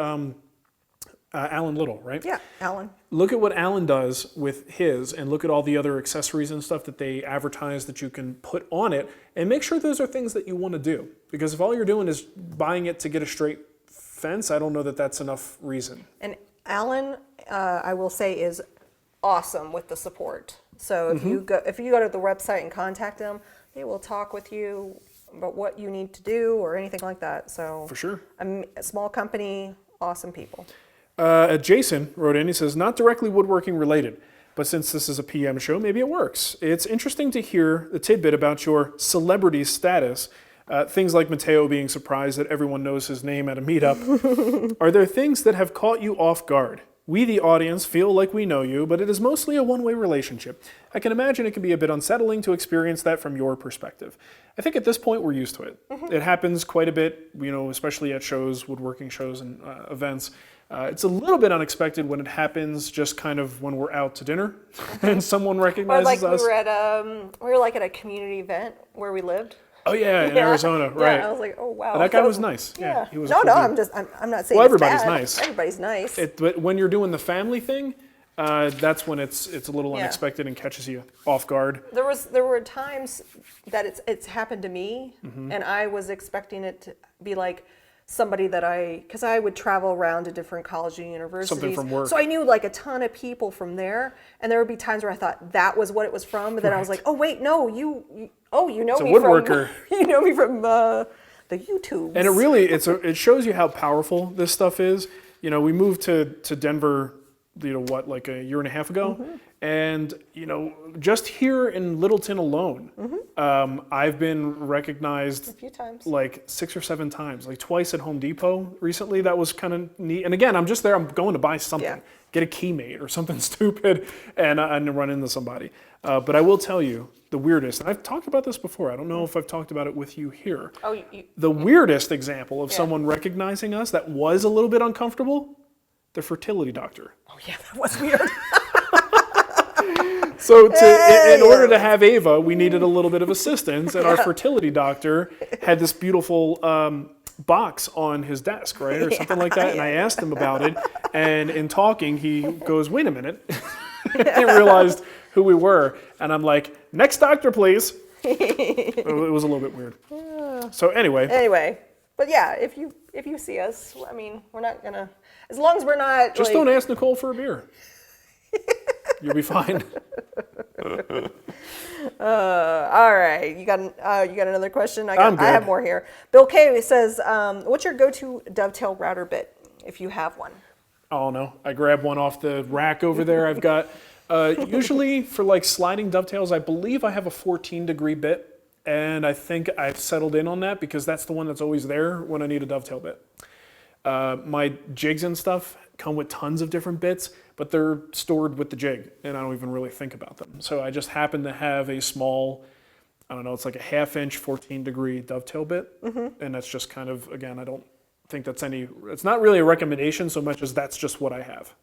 S1: Alan Little, right?
S2: Yeah, Alan.
S1: Look at what Alan does with his and look at all the other accessories and stuff that they advertise that you can put on it and make sure those are things that you want to do. Because if all you're doing is buying it to get a straight fence, I don't know that that's enough reason.
S2: And Alan, I will say, is awesome with the support. So if you go to the website and contact them, they will talk with you about what you need to do or anything like that. So
S1: for sure,
S2: a small company, awesome people.
S1: Jason wrote in, he says, not directly woodworking related, but since this is a PM show, maybe it works. It's interesting to hear the tidbit about your celebrity status. Things like Mateo being surprised that everyone knows his name at a meetup. Are there things that have caught you off guard? We, the audience, feel like we know you, but it is mostly a one-way relationship. I can imagine it can be a bit unsettling to experience that from your perspective. I think at this point we're used to it. It happens quite a bit, especially at shows, woodworking shows and events. It's a little bit unexpected when it happens just kind of when we're out to dinner and someone recognizes us.
S2: We were like at a community event where we lived.
S1: Oh yeah, in Arizona, right?
S2: Yeah, I was like, oh wow.
S1: And that guy was nice. Yeah, he was.
S2: No, I'm not saying.
S1: Well, everybody's
S2: it's bad.
S1: nice.
S2: Everybody's nice.
S1: But when you're doing the family thing, that's when it's a little unexpected and catches you off guard.
S2: There were times that it's happened to me, and I was expecting it to be like somebody because I would travel around to different colleges and universities.
S1: Something from work.
S2: So I knew like a ton of people from there, and there would be times where I thought that was what it was from, but then I was like, oh wait, no, you know
S1: it's
S2: me
S1: a woodworker.
S2: from you know me from the YouTube.
S1: And it shows you how powerful this stuff is. We moved to Denver, like a year and a half ago, and just here in Littleton alone, I've been recognized
S2: a few times,
S1: like 6 or 7 times, like twice at Home Depot recently. That was kind of neat. And again, I'm just there. I'm going to buy something, get a keymate or something stupid, and run into somebody. But I will tell you the weirdest. And I've talked about this before. I don't know if I've talked about it with you here. The weirdest example of someone recognizing us that was a little bit uncomfortable. The fertility doctor.
S2: Oh yeah, that was weird.
S1: So in order to have Ava, we needed a little bit of assistance, and our fertility doctor had this beautiful box on his desk, right, or something like that. And I asked him about it, and in talking, he goes, "Wait a minute." He realized who we were, and I'm like, "Next doctor, please." It was a little bit weird. So anyway,
S2: but yeah, if you see us, I mean, we're not gonna, as long as we're not
S1: just don't ask Nicole for a beer. You'll be fine.
S2: All right, you got another question?
S1: I'm good.
S2: I have more here. Bill K says, "What's your go-to dovetail router bit if you have one?"
S1: Oh no, I grab one off the rack over there. I've got usually for like sliding dovetails, I believe I have a 14-degree bit, and I think I've settled in on that because that's the one that's always there when I need a dovetail bit. My jigs and stuff come with tons of different bits, but they're stored with the jig, and I don't even really think about them. So I just happen to have a small, I don't know, it's like a 1/2-inch 14-degree dovetail bit, and that's just kind of, again, I don't think that's it's not really a recommendation so much as that's just what I have.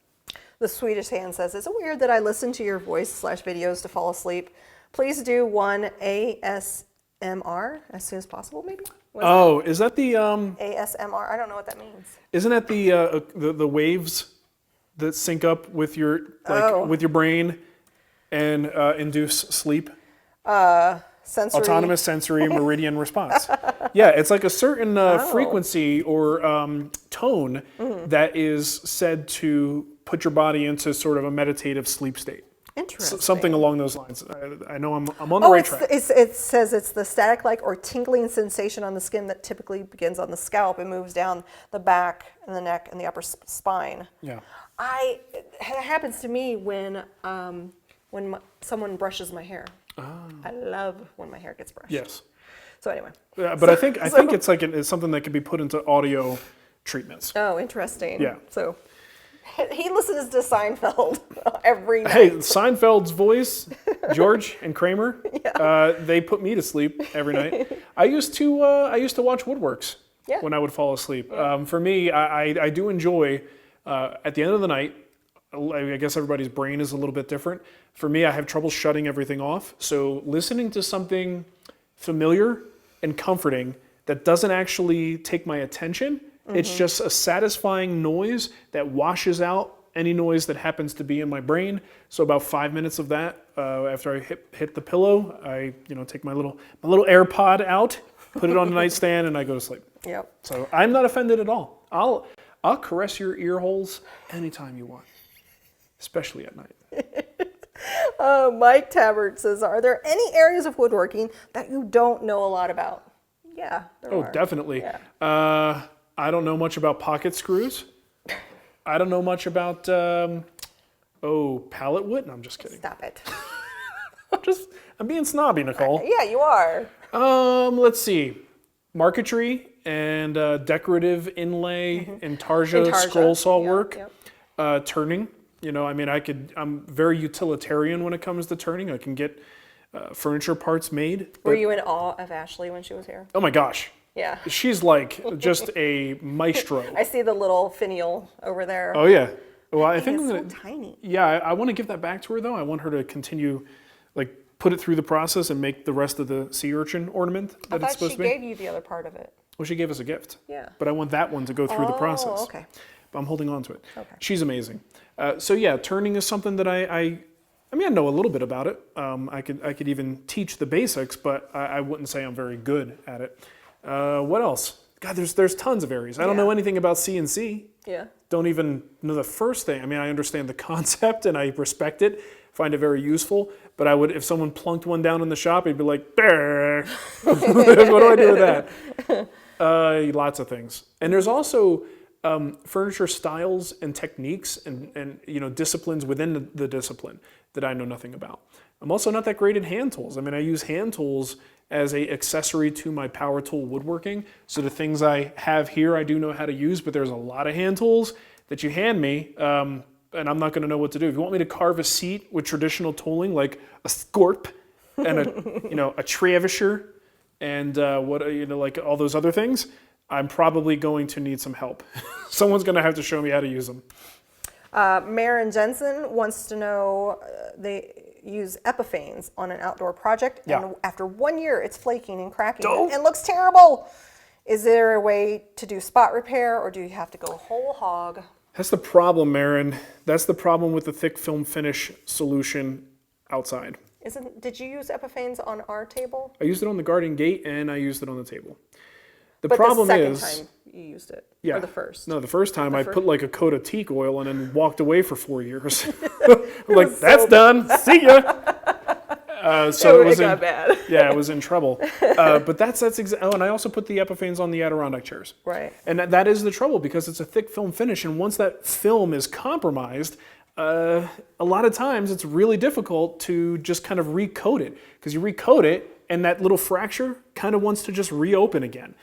S2: The Swedish hand says, "Is it weird that I listen to your voice/videos to fall asleep? Please do one ASMR as soon as possible, maybe?"
S1: Is that the
S2: ASMR? I don't know what that means.
S1: Isn't that the waves that sync up with your with your brain and induce sleep?
S2: Sensory.
S1: Autonomous sensory meridian response. Yeah, it's like a certain frequency or tone that is said to put your body into sort of a meditative sleep state.
S2: Interesting.
S1: Something along those lines. I know I'm on the right track.
S2: It says it's the static-like or tingling sensation on the skin that typically begins on the scalp and moves down the back and the neck and the upper spine.
S1: Yeah.
S2: It happens to me when someone brushes my hair. I love when my hair gets brushed.
S1: Yes.
S2: So anyway.
S1: But I think it's like it's something that can be put into audio treatments.
S2: Oh, interesting.
S1: Yeah.
S2: So he listens to Seinfeld every night.
S1: Hey, Seinfeld's voice, George and Kramer, they put me to sleep every night. I used to watch Woodworks when I would fall asleep. For me, I do enjoy at the end of the night. I guess everybody's brain is a little bit different. For me, I have trouble shutting everything off. So listening to something familiar and comforting that doesn't actually take my attention, it's just a satisfying noise that washes out any noise that happens to be in my brain. So about 5 minutes of that, after I hit the pillow, I take my little AirPod out, put it on the nightstand, and I go to sleep.
S2: Yep.
S1: So I'm not offended at all. I'll caress your ear holes anytime you want, especially at night.
S2: Mike Tabbert says, "Are there any areas of woodworking that you don't know a lot about?" Yeah, there are.
S1: Definitely.
S2: Yeah.
S1: I don't know much about pocket screws. I don't know much about pallet wood. No, I'm just kidding.
S2: Stop it.
S1: I'm being snobby, Nicole.
S2: Yeah, you are.
S1: Let's see. Marquetry and decorative inlay, intarsia, scroll saw work, turning. I'm very utilitarian when it comes to turning. I can get furniture parts made.
S2: Were you in awe of Ashley when she was here?
S1: Oh my gosh.
S2: Yeah.
S1: She's like just a maestro.
S2: I see the little finial over there.
S1: Oh yeah. Well, I think
S2: it's
S1: I'm gonna.
S2: so tiny.
S1: Yeah, I want to give that back to her though. I want her to continue, put it through the process and make the rest of the sea urchin ornament that it's supposed to be.
S2: I thought she gave you the other part of it.
S1: Well, she gave us a gift.
S2: Yeah.
S1: But I want that one to go through the process.
S2: Oh, okay.
S1: But I'm holding on to it.
S2: Okay.
S1: She's amazing. So yeah, turning is something that I know a little bit about it. I could even teach the basics, but I wouldn't say I'm very good at it. What else? God, there's tons of areas. I don't know anything about CNC.
S2: Yeah.
S1: Don't even know the first thing. I mean, I understand the concept and I respect it, find it very useful. But I would, if someone plunked one down in the shop, I'd be like, "Brr." What do I do with that? Lots of things. And there's also furniture styles and techniques and disciplines within the discipline that I know nothing about. I'm also not that great at hand tools. I mean, I use hand tools as a accessory to my power tool woodworking. So the things I have here, I do know how to use, but there's a lot of hand tools that you hand me, and I'm not gonna know what to do. If you want me to carve a seat with traditional tooling, like a scorp and a trevisher and like all those other things, I'm probably going to need some help. Someone's gonna have to show me how to use them.
S2: Maren Jensen wants to know, use Epiphanes on an outdoor project,
S1: Yeah.
S2: and after 1 year, it's flaking and cracking
S1: Don't.
S2: and looks terrible. Is there a way to do spot repair, or do you have to go whole hog?
S1: That's the problem, Marin. That's the problem with the thick film finish solution outside.
S2: Did you use Epiphanes on our table?
S1: I used it on the garden gate and I used it on the table. The
S2: But
S1: problem
S2: the second
S1: is,
S2: time you used it,
S1: yeah,
S2: or the first?
S1: No, the first time I
S2: first-
S1: put like a coat of teak oil and then walked away for 4 years. I'm like,
S2: was
S1: that's
S2: so
S1: done. See ya. So it was
S2: got bad.
S1: Yeah, it was in trouble. But that's oh, and I also put the Epiphanes on the Adirondack chairs.
S2: Right.
S1: And that is the trouble because it's a thick film finish, and once that film is compromised, a lot of times it's really difficult to just kind of recoat it because you recoat it and that little fracture kind of wants to just reopen again.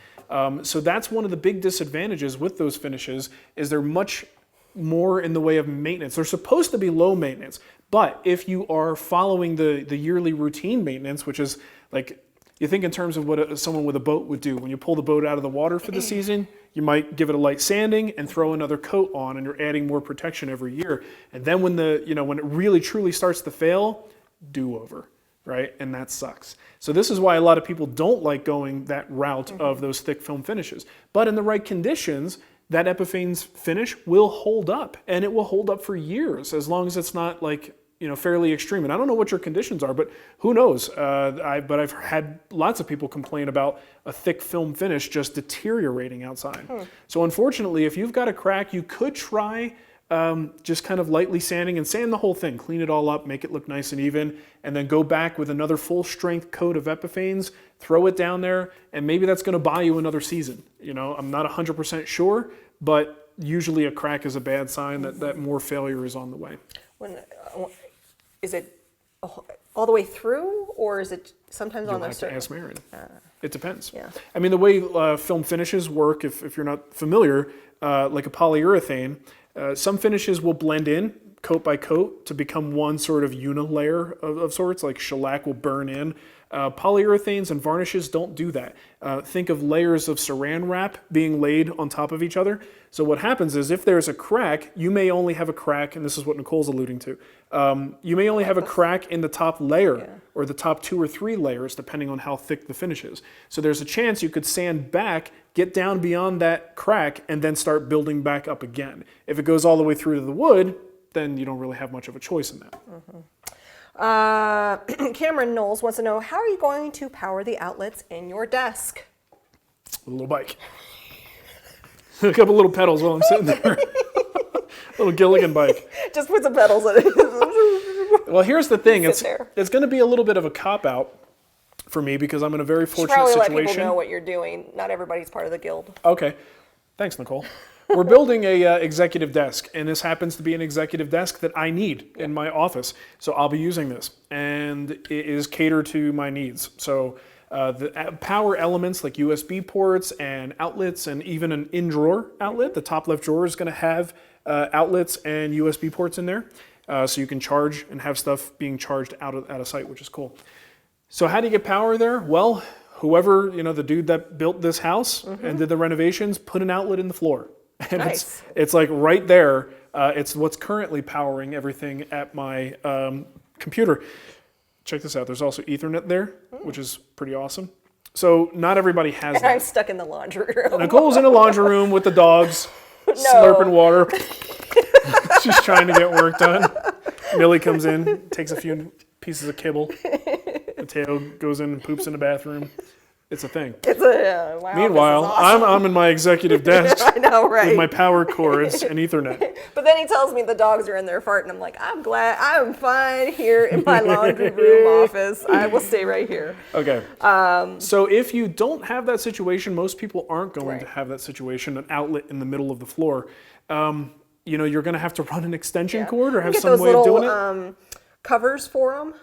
S1: So that's one of the big disadvantages with those finishes is they're much more in the way of maintenance. They're supposed to be low maintenance, but if you are following the yearly routine maintenance, which is like, you think in terms of what someone with a boat would do. When you pull the boat out of the water for the season, you might give it a light sanding and throw another coat on, and you're adding more protection every year. And then when when it really truly starts to fail, do-over, right? And that sucks. So this is why a lot of people don't like going that route of those thick film finishes. But in the right conditions, that Epiphanes finish will hold up, and it will hold up for years as long as it's not like fairly extreme. And I don't know what your conditions are, but who knows? But I've had lots of people complain about a thick film finish just deteriorating outside. So unfortunately, if you've got a crack, you could try just kind of lightly sanding and sand the whole thing, clean it all up, make it look nice and even, and then go back with another full strength coat of Epiphanes, throw it down there, and maybe that's going to buy you another season. I'm not 100% sure, but usually a crack is a bad sign that more failure is on the way.
S2: Is it all the way through, or is it sometimes on
S1: You'll
S2: the
S1: have to
S2: surface?
S1: ask Marin. It depends.
S2: Yeah.
S1: I mean, the way film finishes work, if you're not familiar, like a polyurethane, some finishes will blend in coat by coat to become one sort of unilayer of sorts, like shellac will burn in. Polyurethanes and varnishes don't do that. Think of layers of saran wrap being laid on top of each other. So what happens is if there's a crack, you may only have a crack, and this is what Nicole's alluding to, you may only have a crack in the top layer or the top 2 or 3 layers, depending on how thick the finish is. So there's a chance you could sand back, get down beyond that crack, and then start building back up again. If it goes all the way through to the wood, then you don't really have much of a choice in that.
S2: Cameron Knowles wants to know, how are you going to power the outlets in your desk?
S1: A little bike. A couple little pedals while I'm sitting there. Little Gilligan bike.
S2: Just put some pedals in it.
S1: Well, here's the thing. It's
S2: there.
S1: going to be a little bit of a cop-out for me because I'm in a very
S2: You should
S1: fortunate
S2: probably let
S1: situation.
S2: people know what you're doing. Not everybody's part of the guild.
S1: Okay. Thanks, Nicole. We're building a executive desk, and this happens to be an executive desk that I need in my office. So I'll be using this, and it is catered to my needs. So the power elements like USB ports and outlets, and even an in-drawer outlet, the top left drawer is going to have outlets and USB ports in there. So you can charge and have stuff being charged out of site, which is cool. So how do you get power there? Well, whoever, the dude that built this house and did the renovations, put an outlet in the floor. And
S2: Nice.
S1: it's like right there. It's what's currently powering everything at my computer. Check this out. There's also Ethernet there, which is pretty awesome. So not everybody has
S2: And I'm
S1: that.
S2: stuck in the laundry room.
S1: Nicole's in the laundry room with the dogs, slurping water. She's trying to get work done. Millie comes in, takes a few pieces of kibble. Mateo goes in and poops in the bathroom. It's a thing.
S2: Wow,
S1: Meanwhile,
S2: this is awesome.
S1: I'm in my executive desk
S2: I know, right?
S1: with my power cords and Ethernet.
S2: But then he tells me the dogs are in there farting. I'm like, I'm glad. I'm fine here in my laundry room office. I will stay right here.
S1: Okay. So if you don't have that situation, most people aren't going to have that situation, an outlet in the middle of the floor. You're going to have to run an extension cord or have some way of doing it.
S2: Covers for them.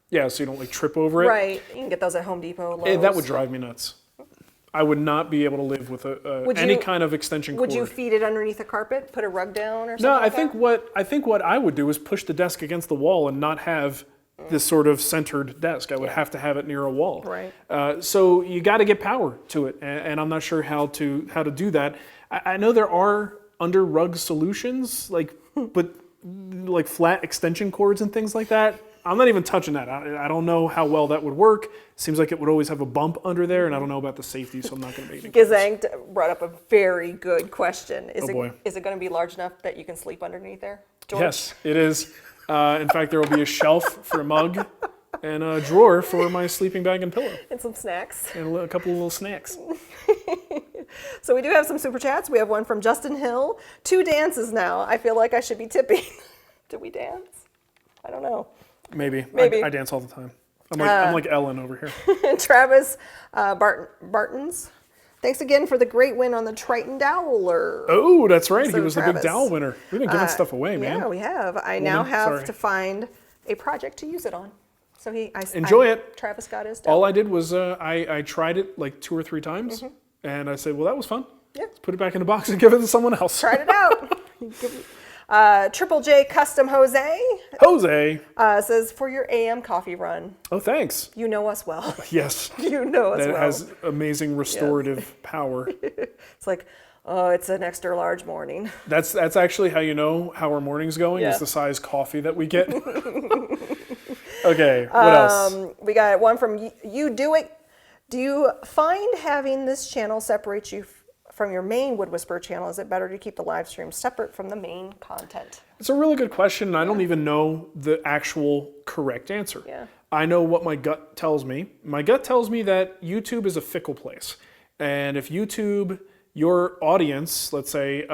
S1: Yeah, so you don't trip over it.
S2: Right. You can get those at Home Depot. Lowe's.
S1: That would drive me nuts. I would not be able to live with any kind of extension cord.
S2: Would you feed it underneath a carpet? Put a rug down or something?
S1: No,
S2: like
S1: I think what I would do is push the desk against the wall and not have this sort of centered desk. I would have to have it near a wall.
S2: Right.
S1: So you got to get power to it, and I'm not sure how to do that. I know there are under rug solutions, but like flat extension cords and things like that. I'm not even touching that. I don't know how well that would work. Seems like it would always have a bump under there, and I don't know about the safety, so I'm not going to make any comments.
S2: Gazang brought up a very good question.
S1: Oh, boy.
S2: Is it going to be large enough that you can sleep underneath there, George?
S1: Yes, it is. In fact, there will be a shelf for a mug and a drawer for my sleeping bag and pillow.
S2: And some snacks.
S1: And a couple of little snacks.
S2: So we do have some super chats. We have one from Justin Hill. 2 dances now. I feel like I should be tipping. Do we dance? I don't know.
S1: Maybe.
S2: Maybe.
S1: I dance all the time. I'm like Ellen over here.
S2: Travis Bartons. Thanks again for the great win on the Triton Dowler.
S1: Oh, that's right.
S2: So
S1: He was the
S2: Travis,
S1: big dowel winner. We've been giving stuff away, man.
S2: Yeah, we have. I now have
S1: sorry.
S2: to find a project to use it on. So
S1: Enjoy it.
S2: Travis got his dowel.
S1: All I did was I tried it like 2 or 3 times, and I said, well, that was fun.
S2: Yeah.
S1: Let's put it back in the box and give it to someone else.
S2: Tried it out. Triple J Custom Jose
S1: Jose.
S2: says, for your AM coffee run,
S1: Oh, thanks.
S2: you know us well.
S1: Yes.
S2: You know us
S1: That
S2: well.
S1: has amazing restorative power.
S2: It's like, oh, it's an extra large morning.
S1: That's actually how you know how our morning's going,
S2: Yeah.
S1: is the size coffee that we get. Okay, what else?
S2: We got one from You Do It. Do you find having this channel separates you from your main Wood Whisperer channel? Is it better to keep the live stream separate from the main content?
S1: It's a really good question, and I don't even know the actual correct answer.
S2: Yeah.
S1: I know what my gut tells me. My gut tells me that YouTube is a fickle place. And if YouTube, your audience, let's say,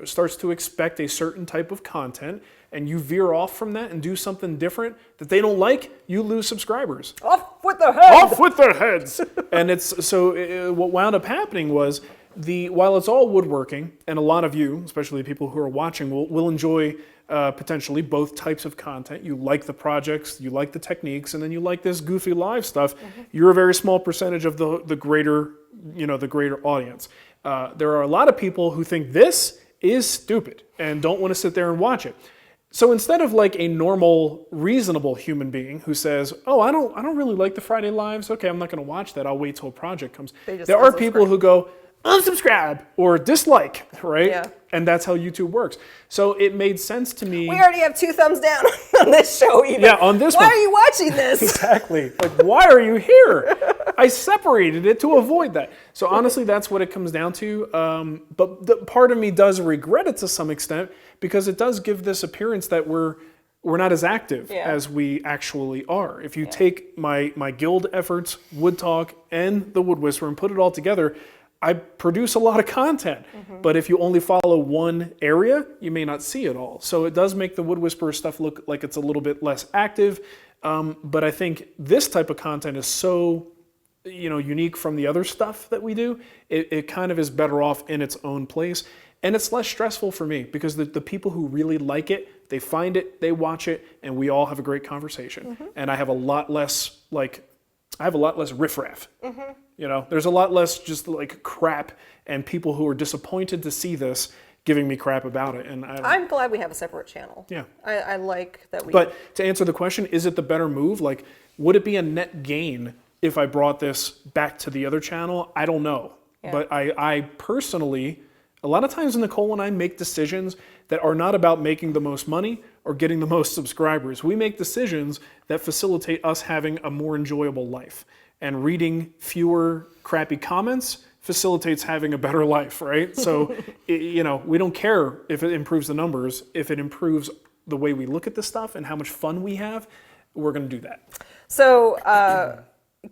S1: starts to expect a certain type of content, and you veer off from that and do something different that they don't like, you lose subscribers.
S2: Off with their head!
S1: Off with their heads! And it's so what wound up happening was, while it's all woodworking, and a lot of you, especially people who are watching, will enjoy potentially both types of content. You like the projects, you like the techniques, and then you like this goofy live stuff. You're a very small percentage of the greater audience. There are a lot of people who think this is stupid and don't want to sit there and watch it. So instead of like a normal, reasonable human being who says, "Oh, I don't really like the Friday lives. Okay, I'm not going to watch that. I'll wait till a project comes." There are people who go, unsubscribe or dislike, right?
S2: Yeah.
S1: And that's how YouTube works. So it made sense to me.
S2: We already have 2 thumbs down on this show even.
S1: Yeah, on this
S2: Why
S1: one.
S2: are you watching this?
S1: Exactly. Like, why are you here? I separated it to avoid that. So honestly, that's what it comes down to. But the part of me does regret it to some extent, because it does give this appearance that we're not as active as we actually are. If you take my guild efforts, Wood Talk, and the Wood Whisperer and put it all together, I produce a lot of content. But if you only follow one area, you may not see it all. So it does make the Wood Whisperer stuff look like it's a little bit less active. But I think this type of content is so unique from the other stuff that we do. It kind of is better off in its own place. And it's less stressful for me, because the people who really like it, they find it, they watch it, and we all have a great conversation. And I have a lot less riffraff. There's a lot less just like crap and people who are disappointed to see this giving me crap about it. And
S2: I'm glad we have a separate channel.
S1: Yeah.
S2: I like that we...
S1: But to answer the question, is it the better move? Like, would it be a net gain if I brought this back to the other channel? I don't know.
S2: Yeah.
S1: But I personally, a lot of times Nicole and I make decisions that are not about making the most money or getting the most subscribers. We make decisions that facilitate us having a more enjoyable life. And reading fewer crappy comments facilitates having a better life, right? So, we don't care if it improves the numbers. If it improves the way we look at this stuff and how much fun we have, we're going to do that.
S2: So,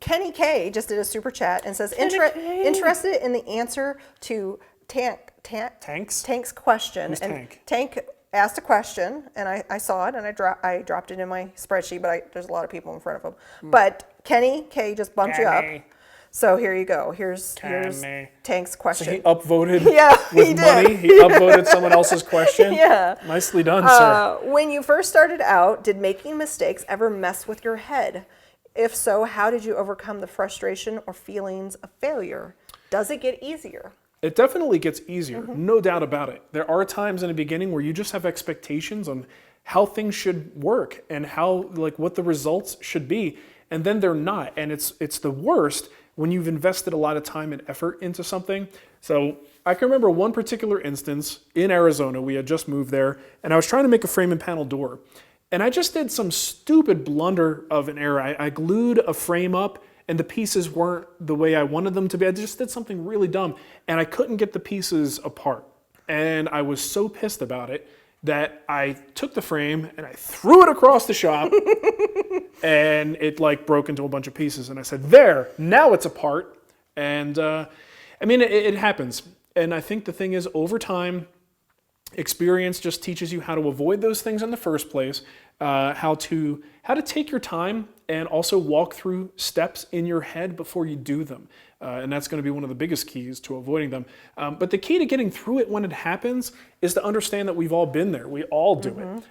S2: Kenny K just did a super chat and says, interested in the answer to Tank's question.
S1: Who's
S2: and
S1: Tank?
S2: Tank asked a question, and I saw it, and I dropped it in my spreadsheet, but there's a lot of people in front of him. But Kenny K just bumped you up. So here you go. Here's Tank's question.
S1: So he upvoted
S2: he
S1: with
S2: did.
S1: money? He upvoted someone else's question?
S2: Yeah.
S1: Nicely done, sir.
S2: When you first started out, did making mistakes ever mess with your head? If so, how did you overcome the frustration or feelings of failure? Does it get easier?
S1: It definitely gets easier, no doubt about it. There are times in the beginning where you just have expectations on how things should work and how, what the results should be, and then they're not. And it's the worst when you've invested a lot of time and effort into something. So I can remember one particular instance in Arizona. We had just moved there, and I was trying to make a frame and panel door. And I just did some stupid blunder of an error. I glued a frame up and the pieces weren't the way I wanted them to be. I just did something really dumb and I couldn't get the pieces apart. And I was so pissed about it that I took the frame and I threw it across the shop and it like broke into a bunch of pieces. And I said, there, now it's apart. And I mean, it happens. And I think the thing is, over time, experience just teaches you how to avoid those things in the first place, how to take your time and also walk through steps in your head before you do them. And that's going to be one of the biggest keys to avoiding them. But the key to getting through it when it happens is to understand that we've all been there. We all do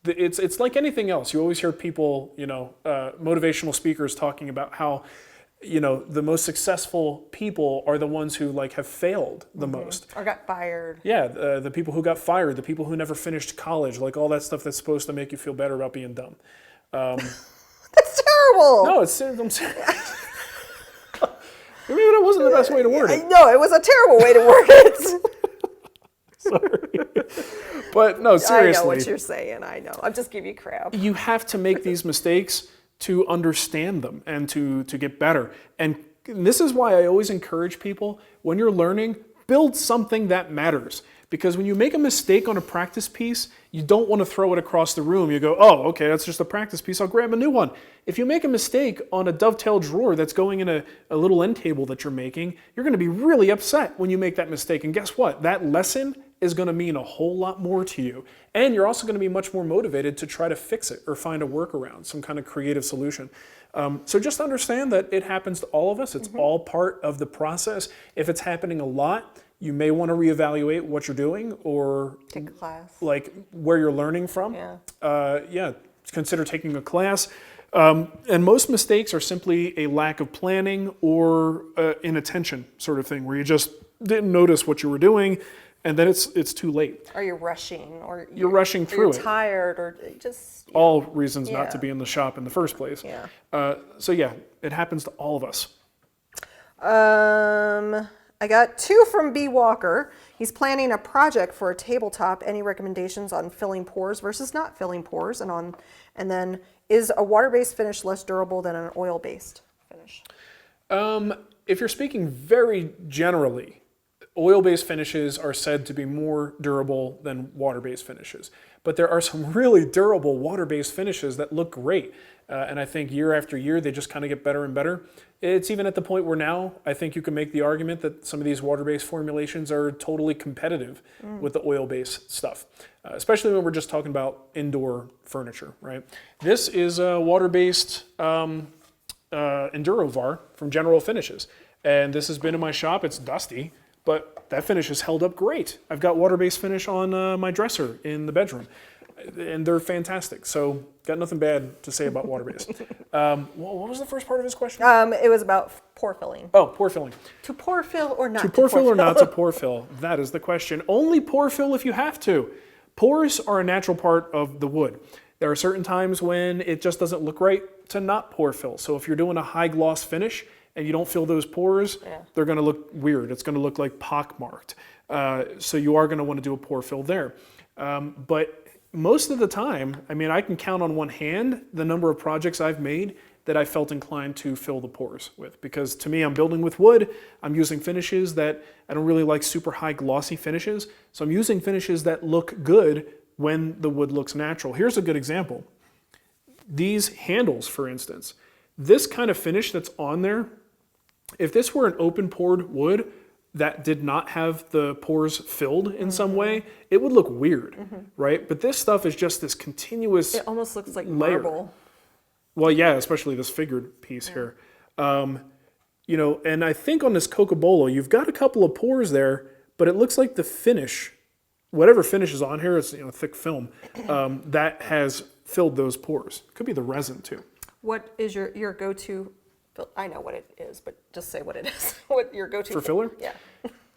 S1: it. It's like anything else. You always hear people, motivational speakers talking about how, the most successful people are the ones who like have failed the most.
S2: Or got fired.
S1: Yeah, the people who got fired, the people who never finished college, like all that stuff that's supposed to make you feel better about being dumb.
S2: That's terrible.
S1: No, I'm saying. Maybe that wasn't the best way to word it.
S2: No, it was a terrible way to word it.
S1: Sorry. But no, seriously.
S2: I know what you're saying. I know. I'm just giving you crap.
S1: You have to make these mistakes to understand them and to get better. And this is why I always encourage people, when you're learning, build something that matters. Because when you make a mistake on a practice piece, you don't want to throw it across the room. You go, oh, okay, that's just a practice piece. I'll grab a new one. If you make a mistake on a dovetail drawer that's going in a little end table that you're making, you're going to be really upset when you make that mistake. And guess what? That lesson is going to mean a whole lot more to you. And you're also going to be much more motivated to try to fix it or find a workaround, some kind of creative solution. So just understand that it happens to all of us. It's all part of the process. If it's happening a lot, you may want to reevaluate what you're doing or
S2: take a class.
S1: Like where you're learning from.
S2: Yeah.
S1: Consider taking a class. And most mistakes are simply a lack of planning or inattention sort of thing, where you just didn't notice what you were doing, and then it's too late.
S2: Or you're rushing, or
S1: you're rushing through it.
S2: You're tired, or just
S1: all reasons not to be in the shop in the first place.
S2: Yeah.
S1: So yeah, it happens to all of us.
S2: I got 2 from B. Walker. He's planning a project for a tabletop. Any recommendations on filling pores versus not filling pores? And then, is a water-based finish less durable than an oil-based finish?
S1: If you're speaking very generally, oil-based finishes are said to be more durable than water-based finishes. But there are some really durable water-based finishes that look great. And I think year after year, they just kind of get better and better. It's even at the point where now I think you can make the argument that some of these water-based formulations are totally competitive with the oil-based stuff, especially when we're just talking about indoor furniture, right? This is a water-based Endurovar from General Finishes. And this has been in my shop. It's dusty, but that finish has held up great. I've got water-based finish on my dresser in the bedroom, and they're fantastic. So got nothing bad to say about water-based. What was the first part of his question?
S2: It was about pore filling.
S1: Oh, pore filling.
S2: To pore fill or not
S1: to pore fill or not to pore fill? That is the question. Only pore fill if you have to. Pores are a natural part of the wood. There are certain times when it just doesn't look right to not pore fill. So if you're doing a high gloss finish and you don't fill those pores, they're going to look weird. It's going to look like pockmarked. So you are going to want to do a pore fill there. But most of the time, I mean, I can count on one hand the number of projects I've made that I felt inclined to fill the pores with. Because to me, I'm building with wood. I'm using finishes that I don't really like super high glossy finishes. So I'm using finishes that look good when the wood looks natural. Here's a good example. These handles, for instance, this kind of finish that's on there, if this were an open pored wood that did not have the pores filled in some way, it would look weird, right? But this stuff is just this continuous
S2: It almost looks like
S1: layer.
S2: marble.
S1: Well, yeah, especially this figured piece here. And I think on this Cocobolo, you've got a couple of pores there, but it looks like the finish, whatever finish is on here, it's thick film, that has filled those pores. Could be the resin too.
S2: What is your go-to? I know what it is, but just say what it is. What your go-to
S1: For filler?
S2: Yeah.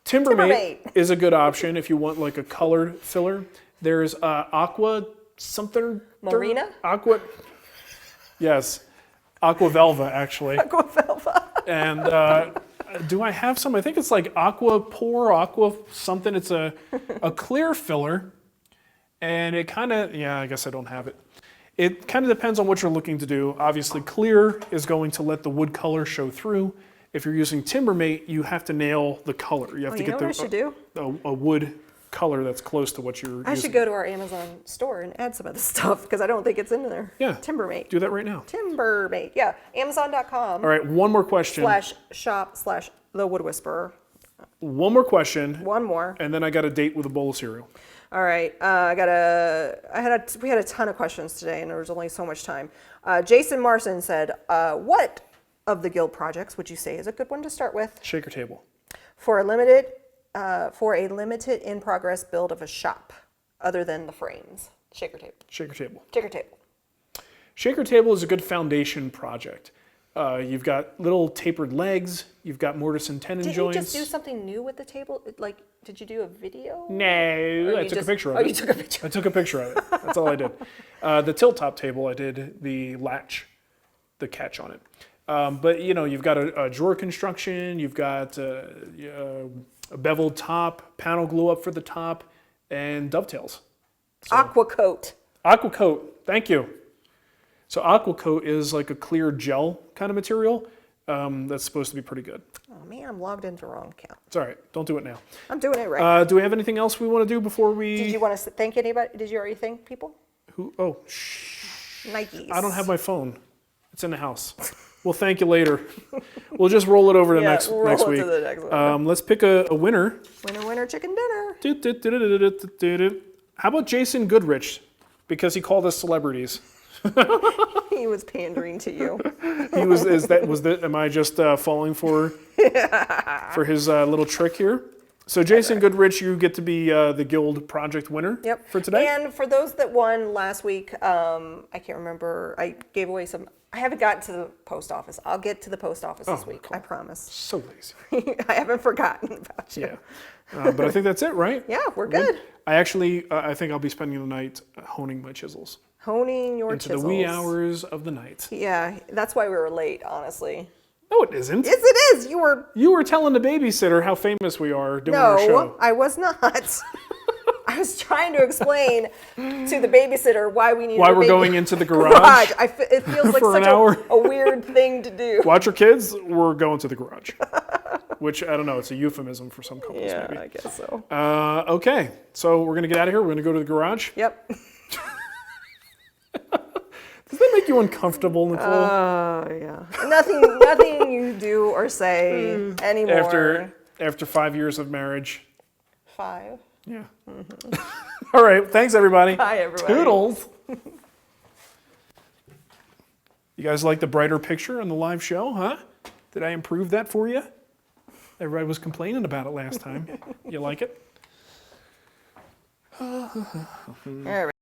S1: Timbermate is a good option if you want like a colored filler. There's Aqua something.
S2: Marina?
S1: Aqua. Yes. Aqua Velva, actually.
S2: Aqua Velva.
S1: And do I have some? I think it's like Aqua Pore, Aqua something. It's a clear filler. And it kind of, yeah, I guess I don't have it. It kind of depends on what you're looking to do. Obviously, clear is going to let the wood color show through. If you're using Timbermate, you have to nail the color. You have to
S2: You know
S1: get
S2: what I should do?
S1: a wood color that's close to what you're
S2: I
S1: using.
S2: should go to our Amazon store and add some of this stuff because I don't think it's in there.
S1: Yeah.
S2: Timbermate.
S1: Do that right now.
S2: Timbermate. Yeah. Amazon.com
S1: All right, one more question.
S2: /shop/The Wood Whisperer.
S1: One more question,
S2: One more.
S1: and then I got a date with a bowl of cereal.
S2: All right. We had a ton of questions today, and there was only so much time. Jason Marson said, "What of the guild projects would you say is a good one to start with
S1: Shaker table.
S2: for a limited in progress build of a shop, other than the frames? Shaker table.
S1: Shaker table.
S2: Shaker table.
S1: Shaker table is a good foundation project. You've got little tapered legs. You've got mortise and tenon
S2: Didn't
S1: joints.
S2: you just do something new with the table? Like, did you do a video?
S1: No, I took a picture of it.
S2: Oh, you took a picture.
S1: I took a picture of it. That's all I did. The tilt top table, I did the latch, the catch on it. But you know, you've got a drawer construction. You've got a beveled top, panel glue up for the top, and dovetails.
S2: Aqua coat.
S1: Aqua coat. Thank you. So aqua coat is like a clear gel kind of material that's supposed to be pretty good.
S2: Oh man, I'm logged into the wrong account.
S1: It's all right. Don't do it now.
S2: I'm doing it right.
S1: Do we have anything else we want to do before we?
S2: Did you want to thank anybody? Did you already thank people?
S1: Who? Oh, shh.
S2: Nikes.
S1: I don't have my phone. It's in the house. We'll thank you later. We'll just roll it over to next
S2: roll
S1: next
S2: it
S1: week.
S2: to the next one.
S1: Let's pick a winner.
S2: Winner, chicken dinner.
S1: How about Jason Goodrich? Because he called us celebrities.
S2: He was pandering to you.
S1: He was. Am I just falling for his little trick here? So Jason Goodrich, you get to be the guild project winner for today.
S2: And for those that won last week, I can't remember. I gave away some. I haven't gotten to the post office. I'll get to the post office this week. I promise.
S1: So lazy.
S2: I haven't forgotten about you.
S1: Yeah. But I think that's it, right?
S2: Yeah, we're good.
S1: I think I'll be spending the night honing my chisels.
S2: Honing your
S1: into
S2: chisels.
S1: the wee hours of the night.
S2: Yeah, that's why we were late, honestly.
S1: No, it isn't.
S2: Yes, it is. You were
S1: telling the babysitter how famous we are doing our show.
S2: No, I was not. I was trying to explain to the babysitter why we needed
S1: Why we're going into the garage.
S2: It feels like
S1: For an
S2: such
S1: hour.
S2: a weird thing to do.
S1: Watch your kids. We're going to the garage. Which, I don't know, it's a euphemism for some couples,
S2: Yeah,
S1: maybe.
S2: I guess so.
S1: Okay, so we're going to get out of here. We're going to go to the garage.
S2: Yep.
S1: Does that make you uncomfortable, Nicole?
S2: Yeah. Nothing you do or say anymore.
S1: After 5 years of marriage.
S2: 5.
S1: Yeah. All right, thanks, everybody.
S2: Bye, everybody.
S1: Toodles. You guys like the brighter picture on the live show, huh? Did I improve that for you? Everybody was complaining about it last time. You like it?
S2: All right.